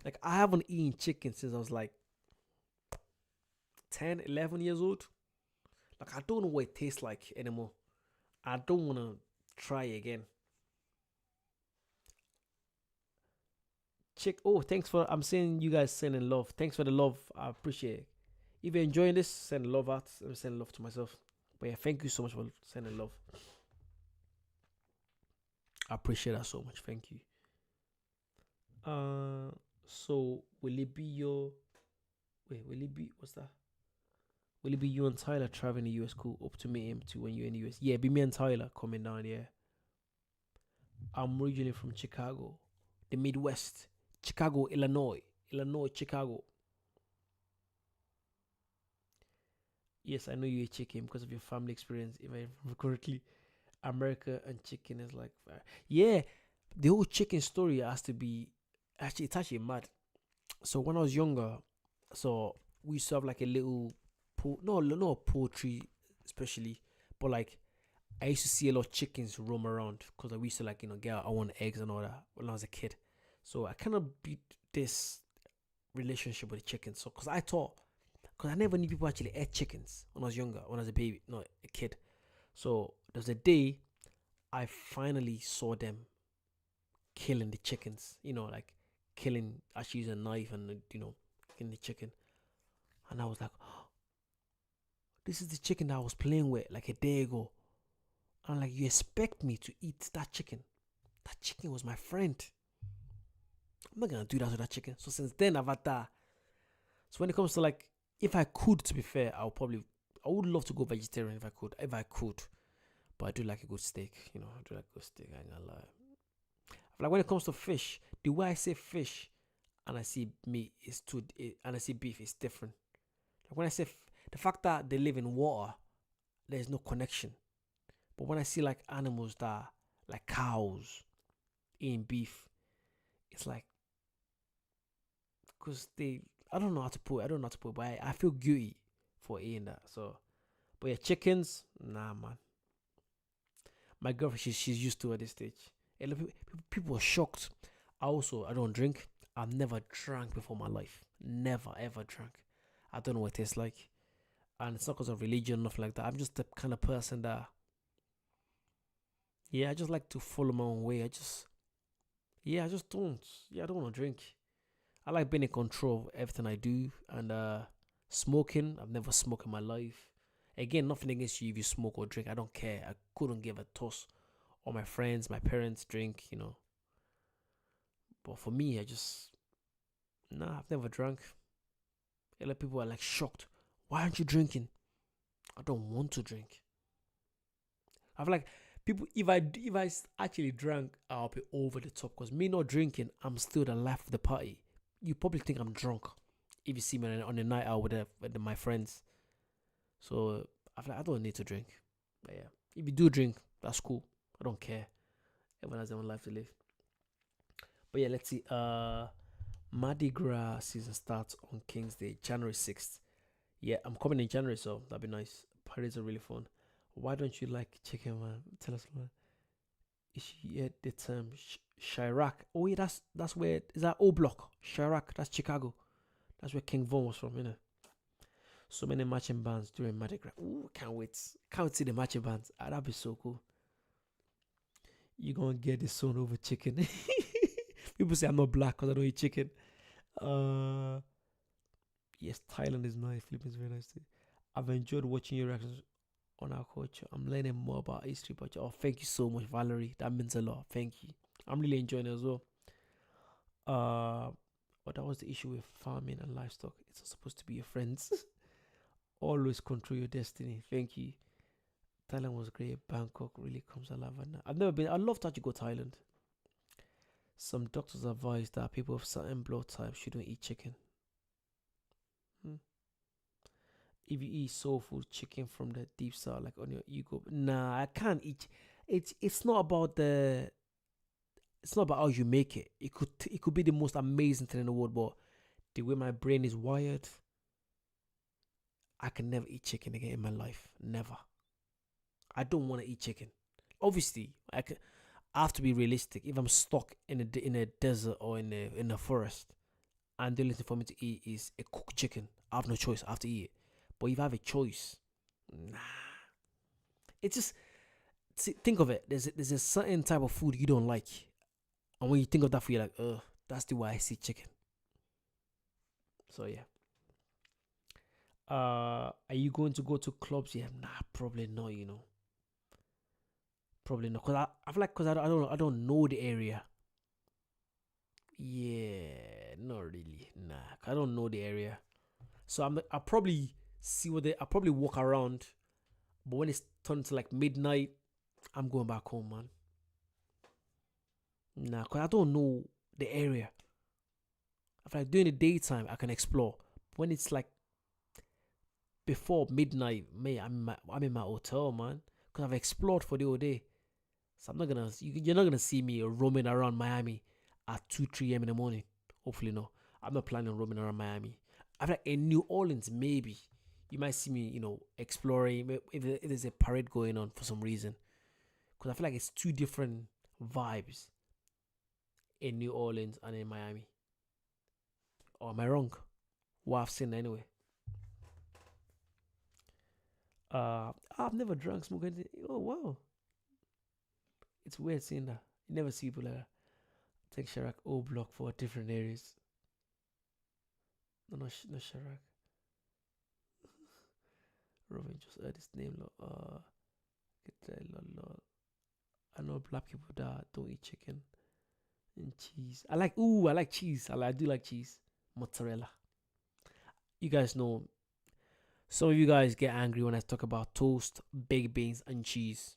like I haven't eaten chicken since I was like 10, 11 years old. Like I don't know what it tastes like anymore. I don't want to try again. Oh, thanks for. I'm seeing you guys sending love. Thanks for the love. I appreciate it. If you're enjoying this, send love out. I'm sending love to myself. But yeah, thank you so much for sending love. I appreciate that so much. Thank you. So will it be your? Wait, will it be what's that? Will it be you and Tyler traveling the US? Cool. Up to meet him too when you're in the US. Yeah, be me and Tyler coming down. Yeah. I'm originally from Chicago, the Midwest. Chicago, Illinois. Illinois, Chicago. Yes, I know you eat chicken because of your family experience. If I remember correctly, America and chicken is like, yeah, the whole chicken story has to be actually, it's actually mad. So when I was younger, so we used to have like a little no poultry, especially, but like I used to see a lot of chickens roam around because we used to like get our own eggs and all that when I was a kid. So I kind of beat this relationship with the chickens. So because I never knew people actually ate chickens when I was younger, when I was a baby, no, a kid. So there was a day I finally saw them killing the chickens. Like killing, actually using a knife and killing the chicken. And I was like, oh, this is the chicken that I was playing with like a day ago. And I'm like, you expect me to eat that chicken? That chicken was my friend. I'm not gonna do that to that chicken. So since then I've had that. So when it comes to like, if I could, to be fair, I would love to go vegetarian if I could. If I could. But I do like a good steak. I do like a good steak. I ain't gonna lie. Like when it comes to fish, the way I say fish and I see meat and I see beef is different. Like when I say the fact that they live in water, there's no connection. But when I see like animals that like cows eating beef, it's like because I don't know how to put it, but I feel guilty for eating that. So, but yeah, chickens, nah, man. My girlfriend, she's used to it at this stage. And people are shocked. I don't drink. I've never drank before in my life. Never ever drank. I don't know what it tastes like, and it's not because of religion or nothing like that. I'm just the kind of person that, I just like to follow my own way. I just don't. I don't want to drink. I like being in control of everything I do, and smoking. I've never smoked in my life. Again, nothing against you if you smoke or drink. I don't care. I couldn't give a toss. Or my friends, my parents drink. But for me, I've never drank. A lot of people are like shocked. Why aren't you drinking? I don't want to drink. I feel like people, if I actually drank, I'll be over the top. Because me not drinking, I'm still the life of the party. You probably think I'm drunk if you see me on a night out with my friends. So I feel like I don't need to drink. But yeah, if you do drink, that's cool. I don't care. Everyone has their own life to live. But yeah, let's see. Mardi Gras season starts on King's Day, January 6th. Yeah, I'm coming in January, so that'd be nice. Parties are really fun. Why don't you like chicken, man? Tell us, man. She had the term Chirac. Oh yeah, that's where is that O Block? Chirac, that's Chicago. That's where King Von was from, you know. So many marching bands during Mardi Gras. Ooh, can't wait. Can't wait to see the marching bands. Ah, that'd be so cool. You gonna get this son over chicken. People say I'm not black because I don't eat chicken. Uh yes, Thailand is nice. Philippines is very nice too. I've enjoyed watching your reactions on our culture. I'm learning more about history, but oh, thank you so much, Valerie. That means a lot. Thank you. I'm really enjoying it as well. But that was the issue with farming and livestock. It's not supposed to be your friends. Always control your destiny. Thank you. Thailand was great. Bangkok really comes alive. And I've never been. I'd love to actually go to Thailand. Some doctors advise that people of certain blood types shouldn't eat chicken. If you eat soul food chicken from the deep south, like on your ego, nah, I can't eat. It's not about the. It's not about how you make it. It could be the most amazing thing in the world, but the way my brain is wired, I can never eat chicken again in my life. Never. I don't want to eat chicken. Obviously, I have to be realistic. If I'm stuck in a desert or in a forest, and the only thing for me to eat is a cooked chicken, I have no choice. I have to eat it. But if I have a choice, nah. It's just think of it. There's a certain type of food you don't like, and when you think of that food, you're like, ugh, that's the way I see chicken. So yeah. Are you going to go to clubs? Yeah, nah, probably not. Probably not. I feel like I don't know the area. Yeah, not really. Nah, I don't know the area. So I'll probably see I'll probably walk around, but when it's turned to like midnight, I'm going back home, man. Nah, cause I don't know the area. I feel like during the daytime I can explore. When it's like before midnight, mate, I'm in my hotel, man. Cause I've explored for the whole day. So you're not gonna see me roaming around Miami at 2, 3 a.m. in the morning. Hopefully no. I'm not planning on roaming around Miami. I feel like in New Orleans, maybe you might see me, exploring if there's a parade going on for some reason. Because I feel like it's two different vibes in New Orleans and in Miami. Or am I wrong? What I've seen anyway. I've never drunk, smoked anything. Oh wow, it's weird seeing that. You never see people like that. Take Chirac O Block for different areas. No, no Chirac. Robin just heard his name. I know black people that don't eat chicken and cheese. I like cheese. I do like cheese. Mozzarella. You guys know. Some of you guys get angry when I talk about toast, baked beans, and cheese.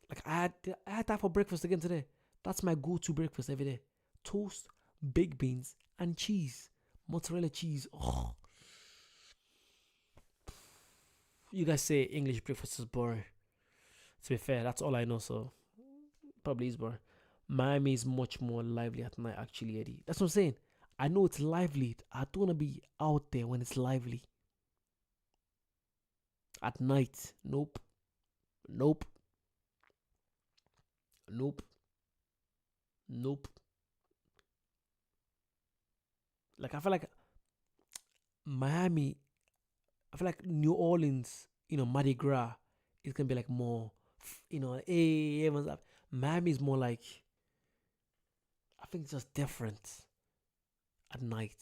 Like I had that for breakfast again today. That's my go-to breakfast every day. Toast, baked beans, and cheese. Mozzarella cheese. Oh. You guys say English breakfast is boring. To be fair, that's all I know, so probably is boring. Miami is much more lively at night, actually, Eddie. That's what I'm saying. I know it's lively. I don't want to be out there when it's lively. At night, nope. Nope. Nope. Nope. Like, I feel like Miami, I feel like New Orleans, Mardi Gras is going to be like more, hey, everyone's up. Miami is more like, I think it's just different at night.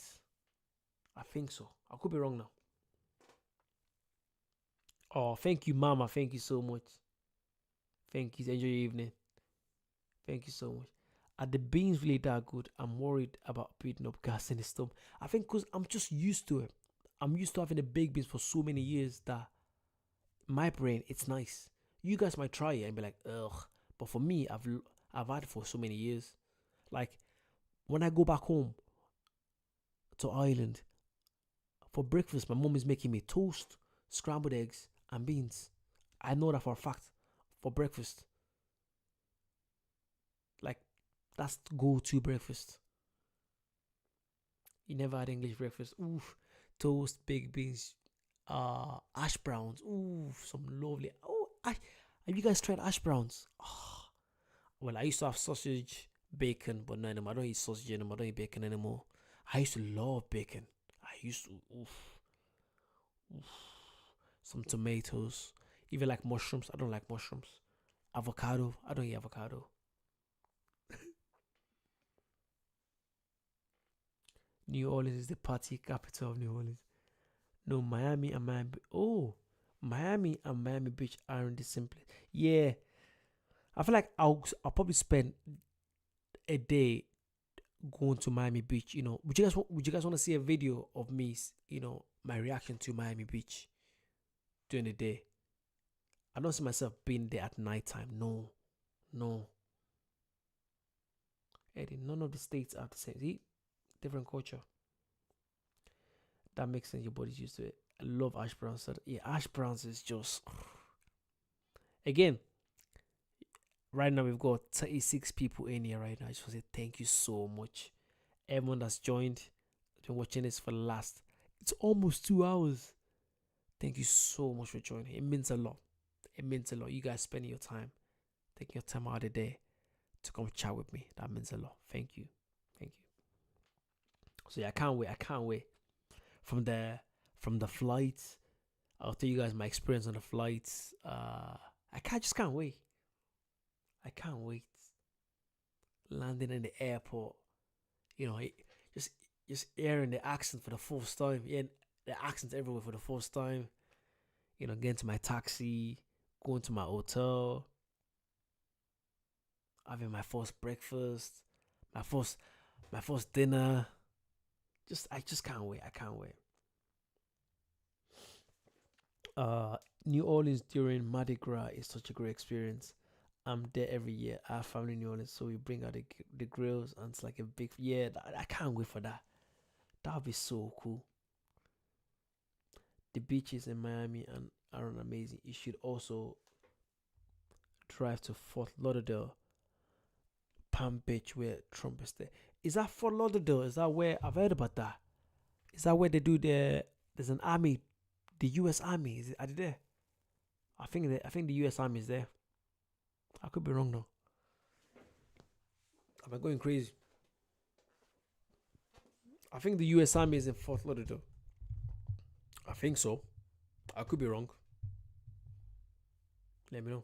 I think so. I could be wrong now. Oh, thank you, Mama. Thank you so much. Thank you. Enjoy your evening. Thank you so much. Are the beans really that good? I'm worried about building up gas in the stomach. I think because I'm just used to it. I'm used to having the baked beans for so many years that my brain, it's nice. You guys might try it and be like, ugh. But for me, I've had it for so many years. Like when I go back home to Ireland for breakfast, my mom is making me toast, scrambled eggs, and beans. I know that for a fact for breakfast. Like that's go-to breakfast. You never had English breakfast. Oof. Toast, baked beans, ash browns. Ooh, some lovely. Oh, have you guys tried ash browns? Oh, Well, I used to have sausage, bacon, but no anymore. I don't eat sausage anymore. I don't eat bacon anymore. I used to love bacon. I used to, oof, some tomatoes, even like mushrooms. I don't like mushrooms. Avocado. I don't eat avocado. New Orleans is the party capital of New Orleans. No, Miami and Miami. Oh, Miami and Miami Beach are in the same place. Yeah, I feel like I'll probably spend a day going to Miami Beach. Would you guys want to see a video of me? My reaction to Miami Beach during the day. I don't see myself being there at nighttime. No, no. Eddie, none of the states are the same. See, different culture. That makes sense. Your body's used to it. I love ash browns. Yeah, ash browns is just again. Right now we've got 36 people in here right now. I just want to say thank you so much. Everyone that's joined, been watching this for the last. It's almost 2 hours. Thank you so much for joining. It means a lot. It means a lot. You guys spending your time, taking your time out of the day to come chat with me. That means a lot. Thank you. Thank you. So yeah, I can't wait. I can't wait. From the flights, I'll tell you guys my experience on the flights. I can't wait. I can't wait. Landing in the airport, just hearing the accent for the first time. Yeah, the accents everywhere for the first time. Getting to my taxi, going to my hotel, having my first breakfast, my first dinner. I just can't wait. I can't wait. New Orleans during Mardi Gras is such a great experience. I'm there every year. I have family in New Orleans, so we bring out the grills, and it's like a big I can't wait for that. That would be so cool. The beaches in Miami and are amazing. You should also drive to Fort Lauderdale, Palm Beach, where Trump is there. Is that Fort Lauderdale? Is that where I've heard about that? Is that where they do there's an army, the U.S. Army? Are they there? I think the U.S. Army is there. I could be wrong though. Am I going crazy? I think the U.S. Army is in Fort Lauderdale. I think so. I could be wrong. Let me know.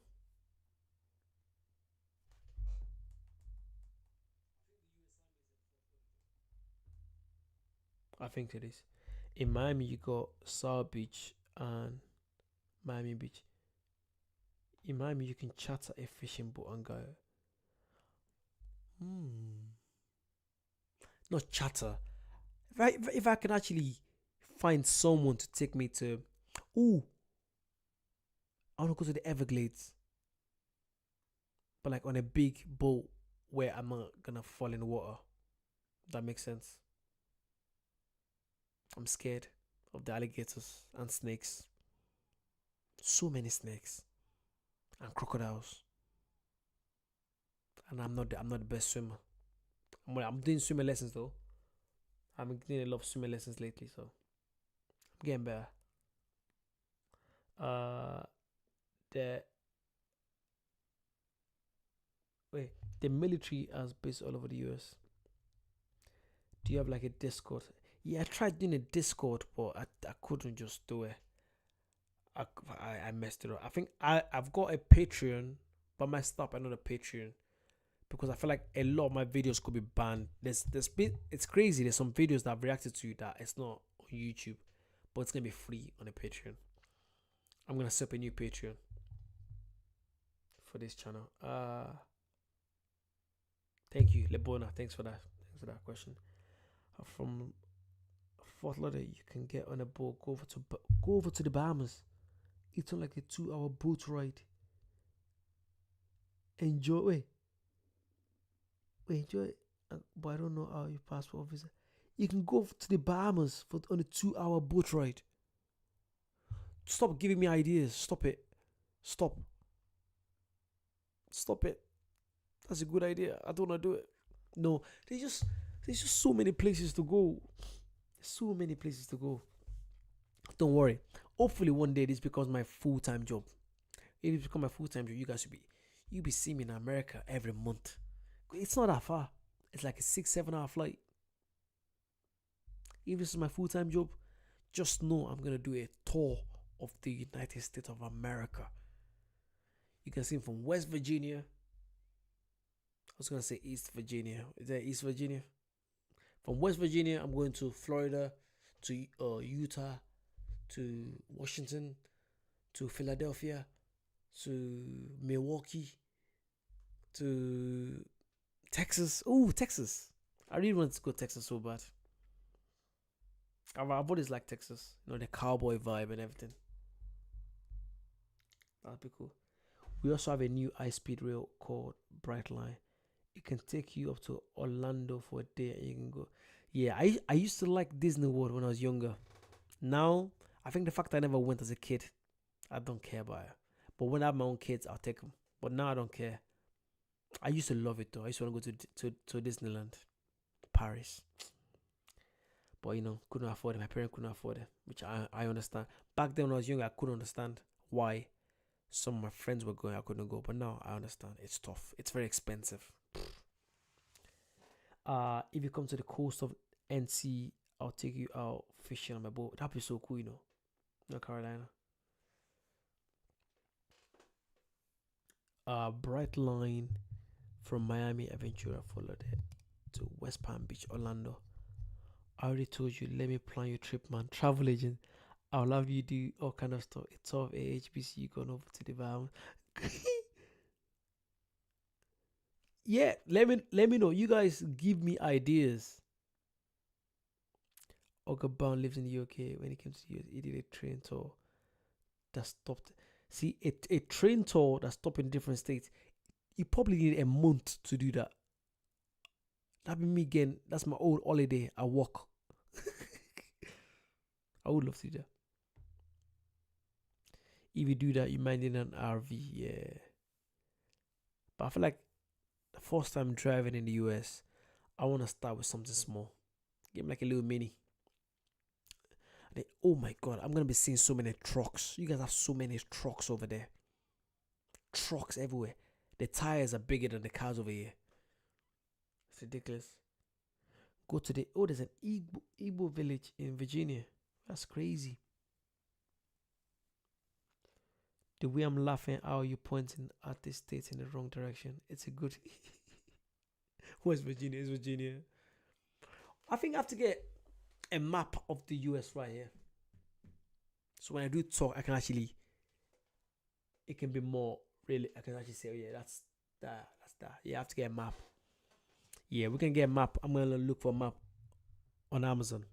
I think it is. In Miami, you got South Beach and Miami Beach. In Miami, you can charter a fishing boat and go. Not charter. If I can actually find someone to take me to. Ooh. I want to go to the Everglades. But like on a big boat where I'm not gonna fall in the water. That makes sense. I'm scared of the alligators and snakes. So many snakes and crocodiles. And I'm not the best swimmer. I'm doing swimming lessons though. I'm doing a lot of swimming lessons lately, so I'm getting better. The the military has base all over the US. Do you have like a Discord? Yeah, I tried doing a Discord, but I couldn't just do it. I messed it up. I think I've got a Patreon, but I messed up another Patreon because I feel like a lot of my videos could be banned. It's crazy. There's some videos that I've reacted to that it's not on YouTube, but it's gonna be free on a Patreon. I'm gonna set up a new Patreon for this channel. Thank you, Lebona. Thanks for that. Thanks for that question. From Fort Lauderdale, you can get on a boat, go over to the Bahamas. It's on like a 2-hour boat ride. Enjoy. Enjoy it. But I don't know how your passport visa. You can go to the Bahamas on a 2-hour boat ride. Stop giving me ideas. Stop it. Stop it. That's a good idea. I don't want to do it. No, there's just so many places to go. So many places to go. Don't worry. Hopefully one day this becomes my full-time job. If it becomes my full-time job, You be seeing me in America every month. It's not that far. It's like a 6-7 hour flight. If this is my full-time job, just know I'm gonna do a tour of the United States of America. You can see from West Virginia. I was gonna say East Virginia. Is that East Virginia? From West Virginia, I'm going to Florida, to Utah, to Washington, to Philadelphia, to Milwaukee, to Texas. Oh, Texas! I really want to go to Texas so bad. I've always liked Texas. You know, the cowboy vibe and everything. That'd be cool. We also have a new high-speed rail called Brightline. It can take you up to Orlando for a day and you can go. Yeah, I used to like Disney World when I was younger. Now, I think the fact I never went as a kid, I don't care about it. But when I have my own kids, I'll take them. But now I don't care. I used to love it though. I used to want to go to Disneyland, Paris. But you know, couldn't afford it. My parents couldn't afford it, which I understand. Back then when I was younger, I couldn't understand why some of my friends were going, I couldn't go. But now I understand. It's tough. It's very expensive. If you come to the coast of NC, I'll take you out fishing on my boat. That'd be so cool, you know. North Carolina. Bright line from Miami, Aventura, Florida to West Palm Beach, Orlando. I already told you, let me plan your trip, man. Travel agent. I'll have you do all kind of stuff. It's off HBC going over to the Bahamas. Yeah, let me know. You guys give me ideas. Olga Brown lives in the UK. When he came to the US, he did a train tour that stopped. See, a train tour that stopped in different states. You probably need a month to do that. That'd be me again. That's my old holiday. I walk. I would love to do that. If you do that, you might need an RV, yeah. But I feel like the first time driving in the US, I want to start with something small. Give me like a little mini. And then, oh my god, I'm gonna be seeing so many trucks. You guys have so many trucks over there. Trucks everywhere. The tires are bigger than the cars over here. It's ridiculous. Go to there's an Igbo village in Virginia. That's crazy. The way I'm laughing, how you pointing at the state in the wrong direction. It's a good. West Virginia is Virginia. I think I have to get a map of the US right here. So when I do talk, I can actually. It can be more really. I can actually say, oh yeah, that's that. That's that. Yeah, I have to get a map. Yeah, we can get a map. I'm gonna look for a map on Amazon.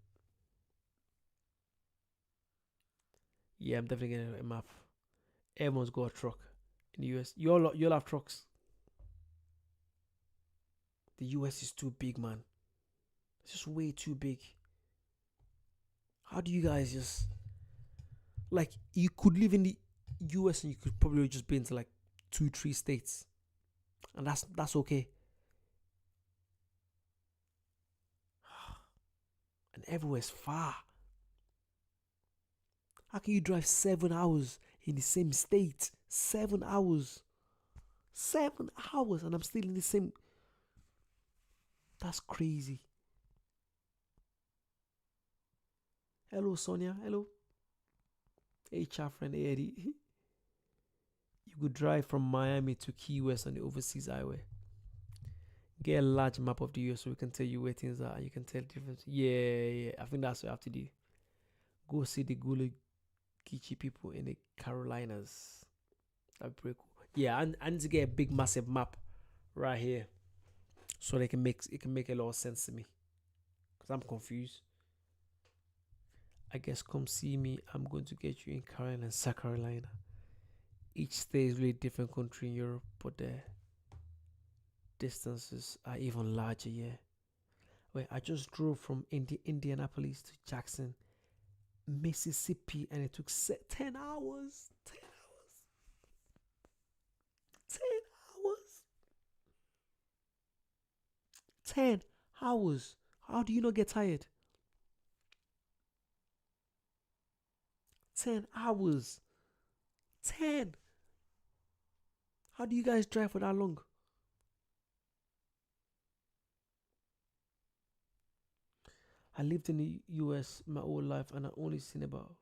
Yeah, I'm definitely getting a map. Everyone's got a truck in the US. You all have trucks. The US is too big, man. It's just way too big. How do you guys just like you could live in the US and you could probably just be into like 2-3 states. And that's okay. And everywhere's far. How can you drive 7 hours in the same state? 7 hours. 7 hours and I'm still in the same. That's crazy. Hello, Sonia. Hello. HR friend Eddie. You could drive from Miami to Key West on the overseas highway. Get a large map of the US so we can tell you where things are and you can tell the difference. Yeah. I think that's what you have to do. Go see the Gula Geechee people in the Carolinas. That'd be pretty cool. Yeah, I need to get a big massive map right here. So it can make a lot of sense to me. Because I'm confused. I guess come see me. I'm going to get you in Carolina and South Carolina. Each state is really different country in Europe, but the distances are even larger, yeah. Wait, I just drove from Indianapolis to Jackson, Mississippi, and it took 10 hours. 10 hours. 10 hours. 10 hours. How do you not get tired? 10 hours. 10. How do you guys drive for that long? I lived in the US my whole life and I only seen about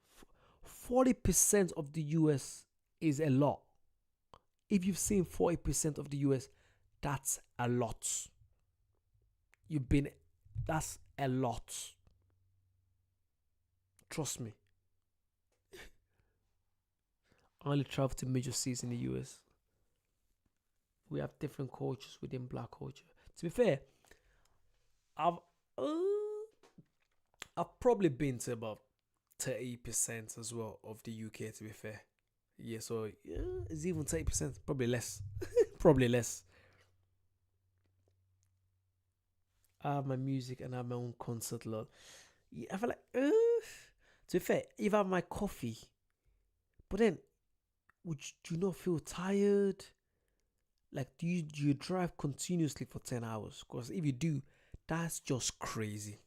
40% of the US is a lot. If you've seen 40% of the US, that's a lot. You've been, that's a lot. Trust me. I only travel to major cities in the US. We have different cultures within black culture. To be fair, I've uh, I've probably been to about 30% as well of the UK. To be fair, yeah. So yeah, it's even 30%. Probably less. Probably less. I have my music and I have my own concert lot. Yeah, I feel like to be fair, if I have my coffee, but then do you not feel tired? Like, do you drive continuously for 10 hours? Because if you do, that's just crazy.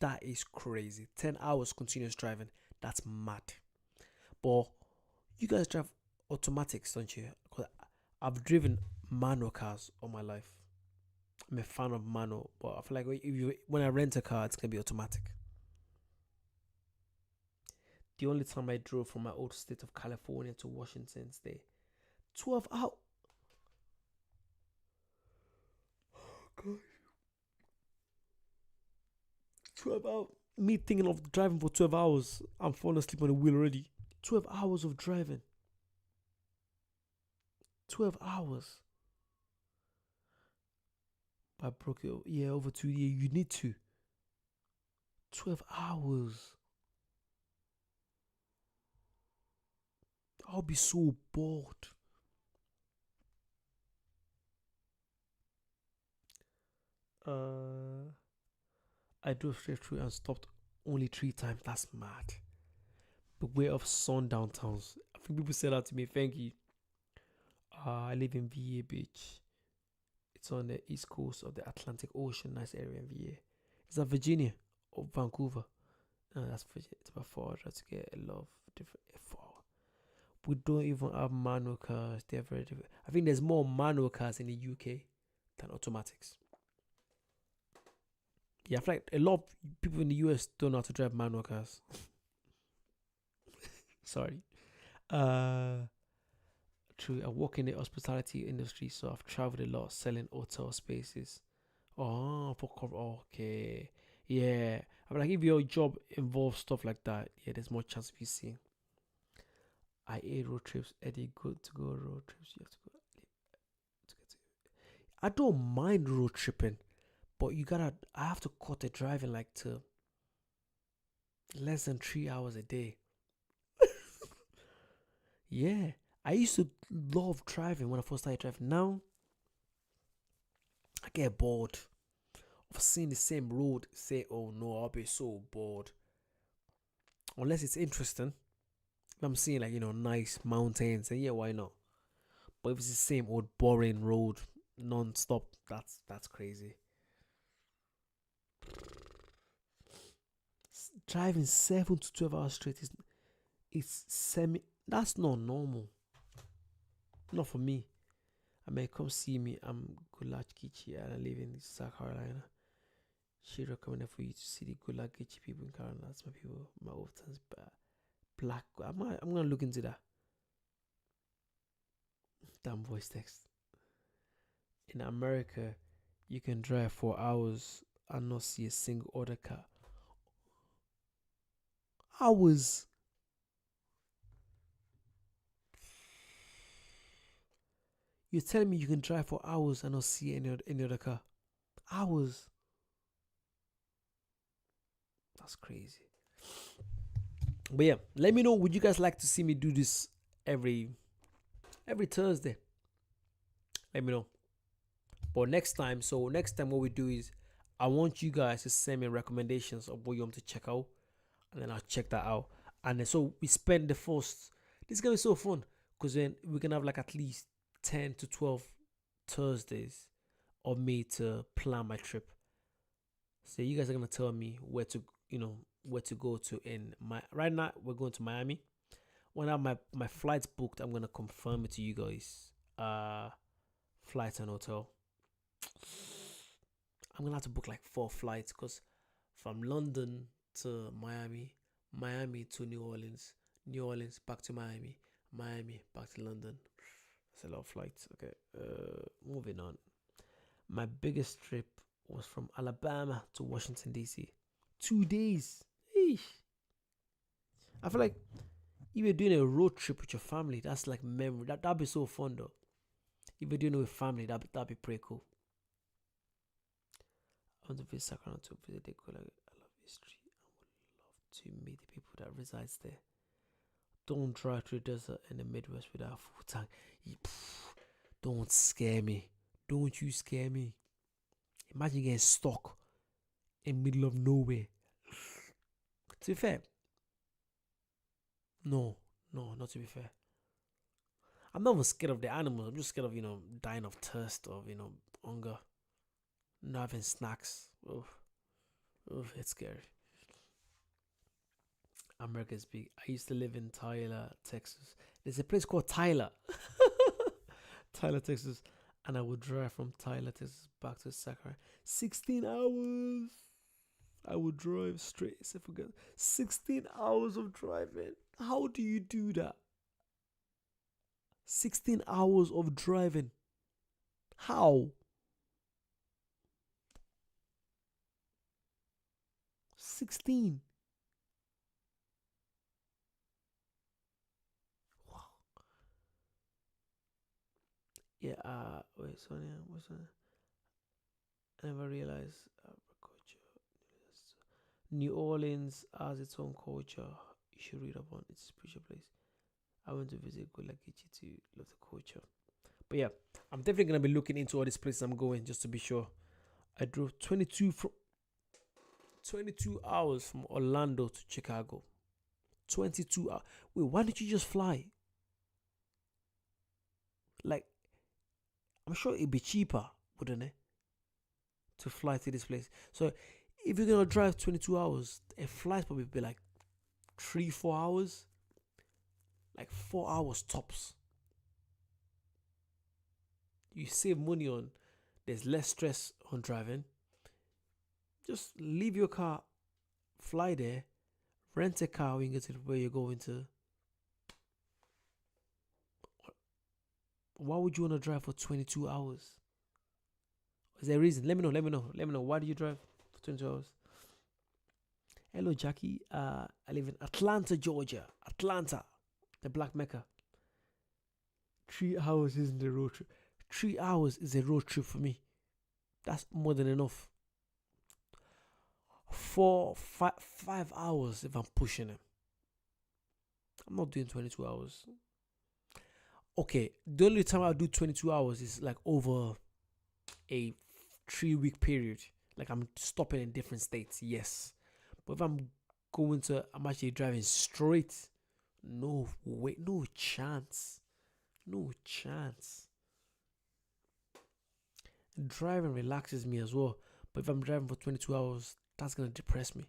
That is crazy. 10 hours continuous driving. That's mad. But you guys drive automatics, don't you? Because I've driven manual cars all my life. I'm a fan of manual, but I feel like when I rent a car, it's gonna be automatic. The only time I drove from my old state of California to Washington State, 12 hours. God. 12 hours. Me thinking of driving for 12 hours. I'm falling asleep on the wheel already. 12 hours of driving. 12 hours. I broke it. Yeah, over 2 years. You need to. 12 hours. I'll be so bored. I drove straight through and stopped only 3 times. That's mad. Beware of sundown towns. I think people said that to me. Thank you. I live in VA Beach. It's on the east coast of the Atlantic Ocean. Nice area in VA. Is that Virginia or Vancouver? No, that's Virginia. It's about 4 hours to get a lot of different. We don't even have manual cars. They're very different. I think there's more manual cars in the UK than automatics. Yeah, I feel like a lot of people in the US don't know how to drive manual cars. Sorry. True. I work in the hospitality industry, so I've traveled a lot selling hotel spaces. Oh, okay. Yeah. I mean, like if your job involves stuff like that, yeah, there's more chance of you seeing. I hate road trips. Eddie, good to go road trips. You have to go. I don't mind road tripping, but I have to cut the driving like to less than 3 hours a day. Yeah. I used to love driving when I first started driving. Now, I get bored of seeing the same road. Say, oh no, I'll be so bored. Unless it's interesting. If I'm seeing like, nice mountains, and yeah, why not? But if it's the same old boring road non-stop, that's crazy. Driving 7 to 12 hours straight is semi. That's not normal. Not for me. I mean, come see me. I'm Gulach and I live in South Carolina. She recommended for you to see the Gulach people in Carolina. That's my people, my old times. Black. I'm gonna look into that. Damn voice text. In America, you can drive for hours and not see a single other car. Hours. You're telling me you can drive for hours and not see any other car? Hours. That's crazy. But yeah, let me know. Would you guys like to see me do this every Thursday? Let me know. But next time, what we do is I want you guys to send me recommendations of what you want to check out, and then I'll check that out. And then so we spend the first. This is gonna be so fun because then we can have like at least 10 to 12 Thursdays of me to plan my trip. So you guys are gonna tell me where to go to in my right now. We're going to Miami. When I have my flights booked, I'm gonna confirm it to you guys. flights and hotel. I'm gonna have to book like 4 flights because from London to Miami, Miami to New Orleans, New Orleans back to Miami, Miami back to London. That's a lot of flights. Okay, moving on. My biggest trip was from Alabama to Washington D.C. 2 days. Eesh. I feel like if you're doing a road trip with your family, that's like memory. That'd be so fun though. If you're doing it with family, that'd be pretty cool. I want to visit Sacramento to visit the I love history. I would love to meet the people that resides there. Don't drive through the desert in the Midwest without a full tank. Don't scare me. Don't you scare me. Imagine getting stuck in the middle of nowhere. To be fair, no, not to be fair. I'm not even scared of the animals. I'm just scared of, dying of thirst or, hunger. Not having snacks. It's scary. America's big. I used to live in Tyler, Texas. There's a place called Tyler. Tyler, Texas. And I would drive from Tyler, Texas back to Sacramento. 16 hours. I would drive straight. 16 hours of driving. How do you do that? 16 hours of driving. How? 16. Wow. Yeah, wait, Sonia, what's that? I never realized culture. New Orleans has its own culture. You should read up on its spiritual place. I went to visit EDDYCHEEEE to love the culture. But yeah, I'm definitely gonna be looking into all these places I'm going just to be sure. I drove 22 hours from Orlando to Chicago. 22 hours. Wait, why didn't you just fly? Like, I'm sure it'd be cheaper, wouldn't it? To fly to this place. So if you're gonna drive 22 hours, a flight probably be like 3-4 hours. Like 4 hours tops. You save money on, there's less stress on driving. Just leave your car, fly there, rent a car when you get to where you're going to. Why would you want to drive for 22 hours? Is there a reason? Let me know. Why do you drive for 22 hours? Hello, Jackie. I live in Atlanta, Georgia. Atlanta, the Black Mecca. 3 hours isn't a road trip. 3 hours is a road trip for me. That's more than enough. 5 hours if I'm pushing it. I'm not doing 22 hours. Okay, the only time I do 22 hours is like over a 3-week period. Like I'm stopping in different states, yes. But if I'm actually driving straight, no way, no chance. Driving relaxes me as well. But if I'm driving for 22 hours, that's gonna depress me.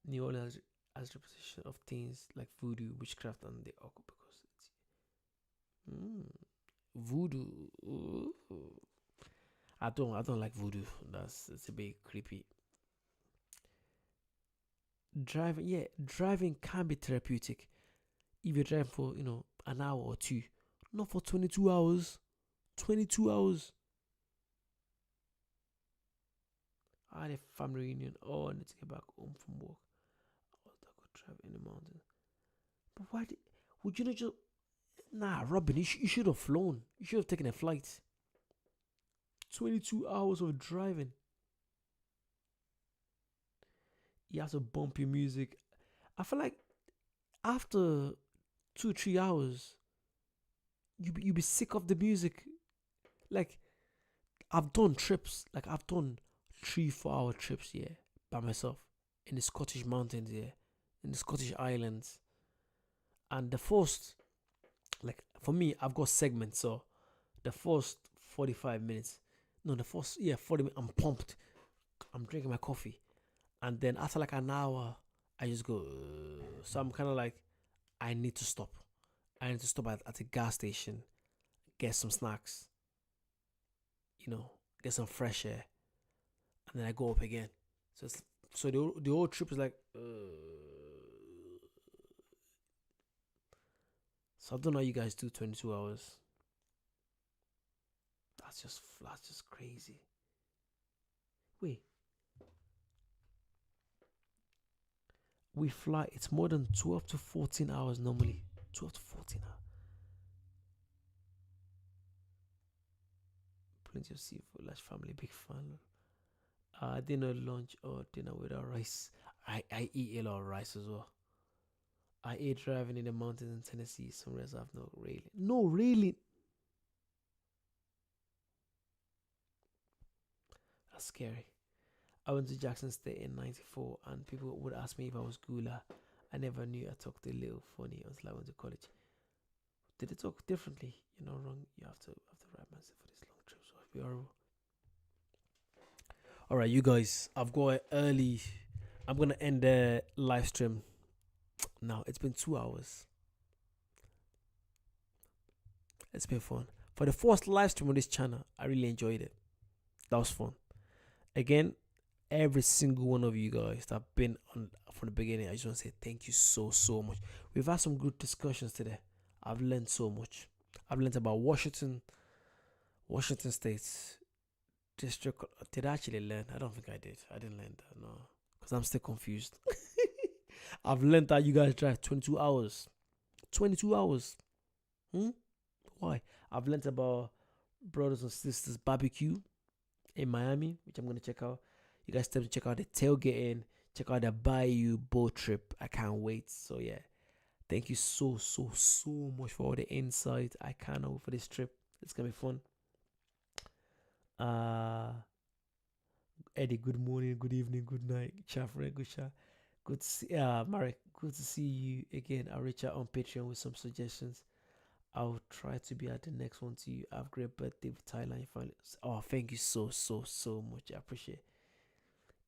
New Orleans has the position of things like voodoo, witchcraft, and the occult because it's voodoo. Ooh. I don't like voodoo. It's a bit creepy. Driving can be therapeutic if you're driving for an hour or two, not for 22 hours. 22 hours. I had a family reunion. Oh, I need to get back home from work. I could drive in the mountain. But would you not just... Nah, Robin, you should have flown. You should have taken a flight. 22 hours of driving. You have to bump your music. I feel like after 2-3 hours, you be sick of the music. Like, I've done trips. Like, I've done 3-4 hour trips here by myself in the Scottish mountains here, in the Scottish islands. And the first, like for me, I've got segments. So the first 45 minutes, no, the first 40 minutes, I'm pumped. I'm drinking my coffee, and then after like an hour, I just go. So I'm kind of like, I need to stop. I need to stop at a gas station, get some snacks, get some fresh air, and then I go up again. So the whole trip is like. So I don't know how you guys do 22 hours. That's just crazy. Wait, we fly. It's more than 12 to 14 hours normally. 12 to 14 hours. Plenty of seafood, large family, big fan. Dinner, lunch, or dinner without rice. I eat a lot of rice as well. I ate driving in the mountains in Tennessee. Some rest I've not really. No, really. That's scary. I went to Jackson State in '94, and people would ask me if I was Gula. I never knew I talked a little funny until I went to college. Did it talk differently? You're not wrong. You have to write myself for this long trip, so it'll be horrible. All right, you guys. I've got early. I'm gonna end the live stream now. It's been 2 hours. It's been fun. For the first live stream on this channel, I really enjoyed it. That was fun. Again, every single one of you guys that have been on from the beginning, I just want to say thank you so much. We've had some good discussions today. I've learned so much. I've learned about Washington State District. Did I actually learn? I don't think I did. I didn't learn that, no, because I'm still confused. I've learned that you guys drive 22 hours. 22 hours. Why? I've learned about Brothers and Sisters Barbecue in Miami, which I'm gonna check out. You guys tell me to check out the tailgating, check out the Bayou boat trip. I can't wait. So yeah, thank you so much for all the insight. I can't wait for this trip. It's gonna be fun. Eddie, good morning, good evening, good night. Chafre, good shot. Good to see Marek, good to see you again. I'll reach out on Patreon with some suggestions. I'll try to be at the next one to you. Have a great birthday with Thailand. Finally. Oh, thank you so much. I appreciate it.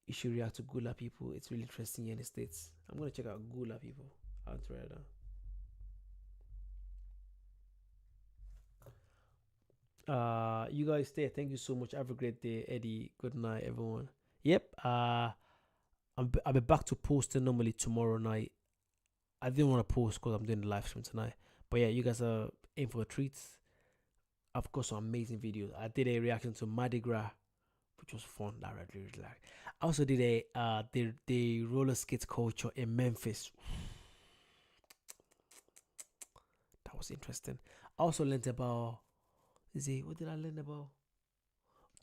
You should react to Gula people. It's really interesting here in the States. I'm gonna check out Gula people. I'll try it out. You guys stay. Thank you so much. Have a great day, Eddie. Good night, everyone. Yep. I'll be back to posting normally tomorrow night. I didn't want to post because I'm doing the live stream tonight. But yeah, you guys are in for a treat. I've got some amazing videos. I did a reaction to Mardi Gras, which was fun. That I really like. I also did a the roller skate culture in Memphis. That was interesting. I also learned about what did I learn about?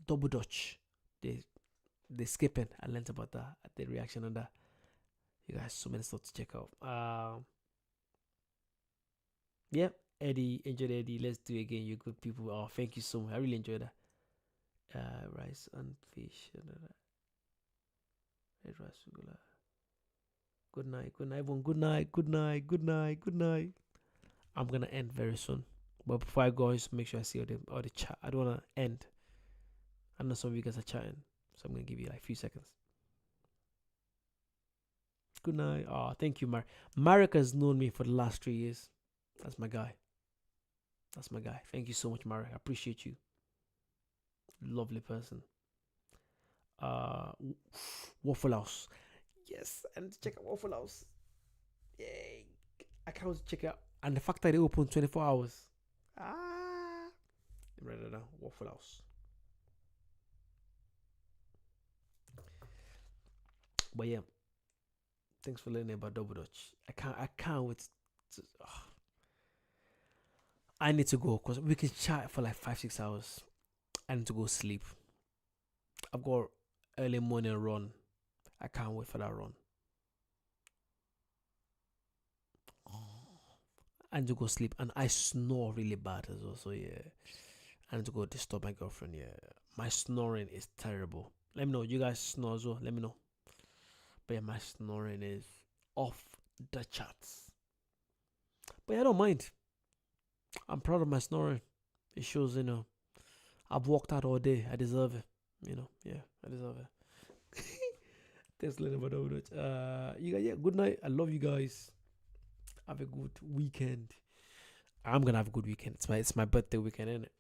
Double Dutch. The skipping. I learned about that. I did reaction on that. You guys, so many stuff to check out. Yeah, Eddie, enjoy Eddie. Let's do it again. You good people. Oh, thank you so much. I really enjoyed that. Rice and fish. Red rice. Good night, everyone. Good night. I'm gonna end very soon. But before I go, I just make sure I see all the chat. I don't wanna end. I know some of you guys are chatting, so I'm gonna give you like a few seconds. Good night. Oh, thank you, Marek has known me for the last 3 years. That's my guy. Thank you so much, Marek. I appreciate you. Lovely person. Waffle House. Yes, and check out Waffle House. Yay. I can't wait to check it out. And the fact that they open 24 hours. Rather than Waffle House. But yeah. Thanks for learning about Double Dutch. I can't wait to, I need to go because we can chat for like 5-6 hours. I need to go sleep. I've got early morning run. I can't wait for that run. I need to go sleep, and I snore really bad as well. So yeah, I need to go disturb my girlfriend. Yeah, my snoring is terrible. Let me know. You guys snore as well. Let me know. But yeah, my snoring is off the charts. But yeah, I don't mind. I'm proud of my snoring. It shows, I've walked out all day. I deserve it. Yeah, I deserve it. Thanks, Lena, for that. You guys, yeah, good night. I love you guys. Have a good weekend. I'm gonna have a good weekend. It's my birthday weekend, isn't it?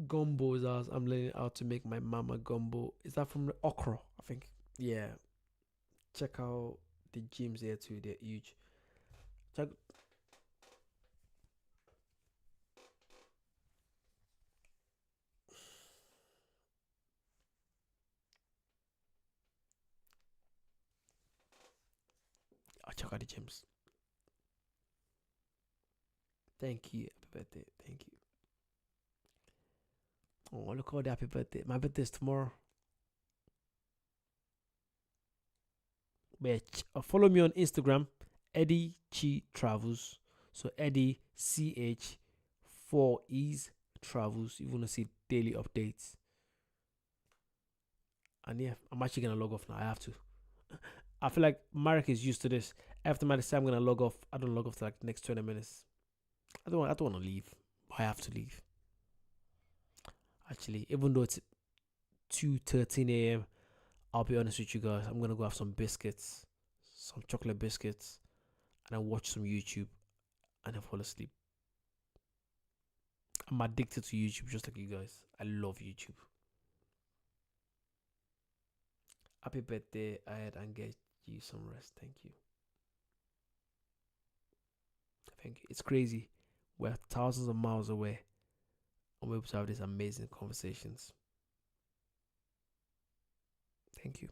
Gumbo is ours. I'm learning how to make my mama gumbo. Is that from the okra? I think. Yeah. Check out the gyms there too. They're huge. Check. Check out the gyms. Thank you. Happy birthday. Thank you. Oh, look at the happy birthday. My birthday is tomorrow. Bitch. Follow me on Instagram, Eddie Chi Travels. So Eddie CH 4 E's Travels. You want to see daily updates. And yeah, I'm actually gonna log off now. I have to. I feel like Marek is used to this. After my say I'm gonna log off. I don't log off to like next 20 minutes. I don't want to leave. I have to leave. Actually, even though it's 2:13 a.m., I'll be honest with you guys. I'm gonna go have some biscuits, some chocolate biscuits, and then watch some YouTube and then fall asleep. I'm addicted to YouTube just like you guys. I love YouTube. Happy birthday ahead and get you some rest. Thank you. Thank you. It's crazy. We're thousands of miles away and we're able to have these amazing conversations. Thank you.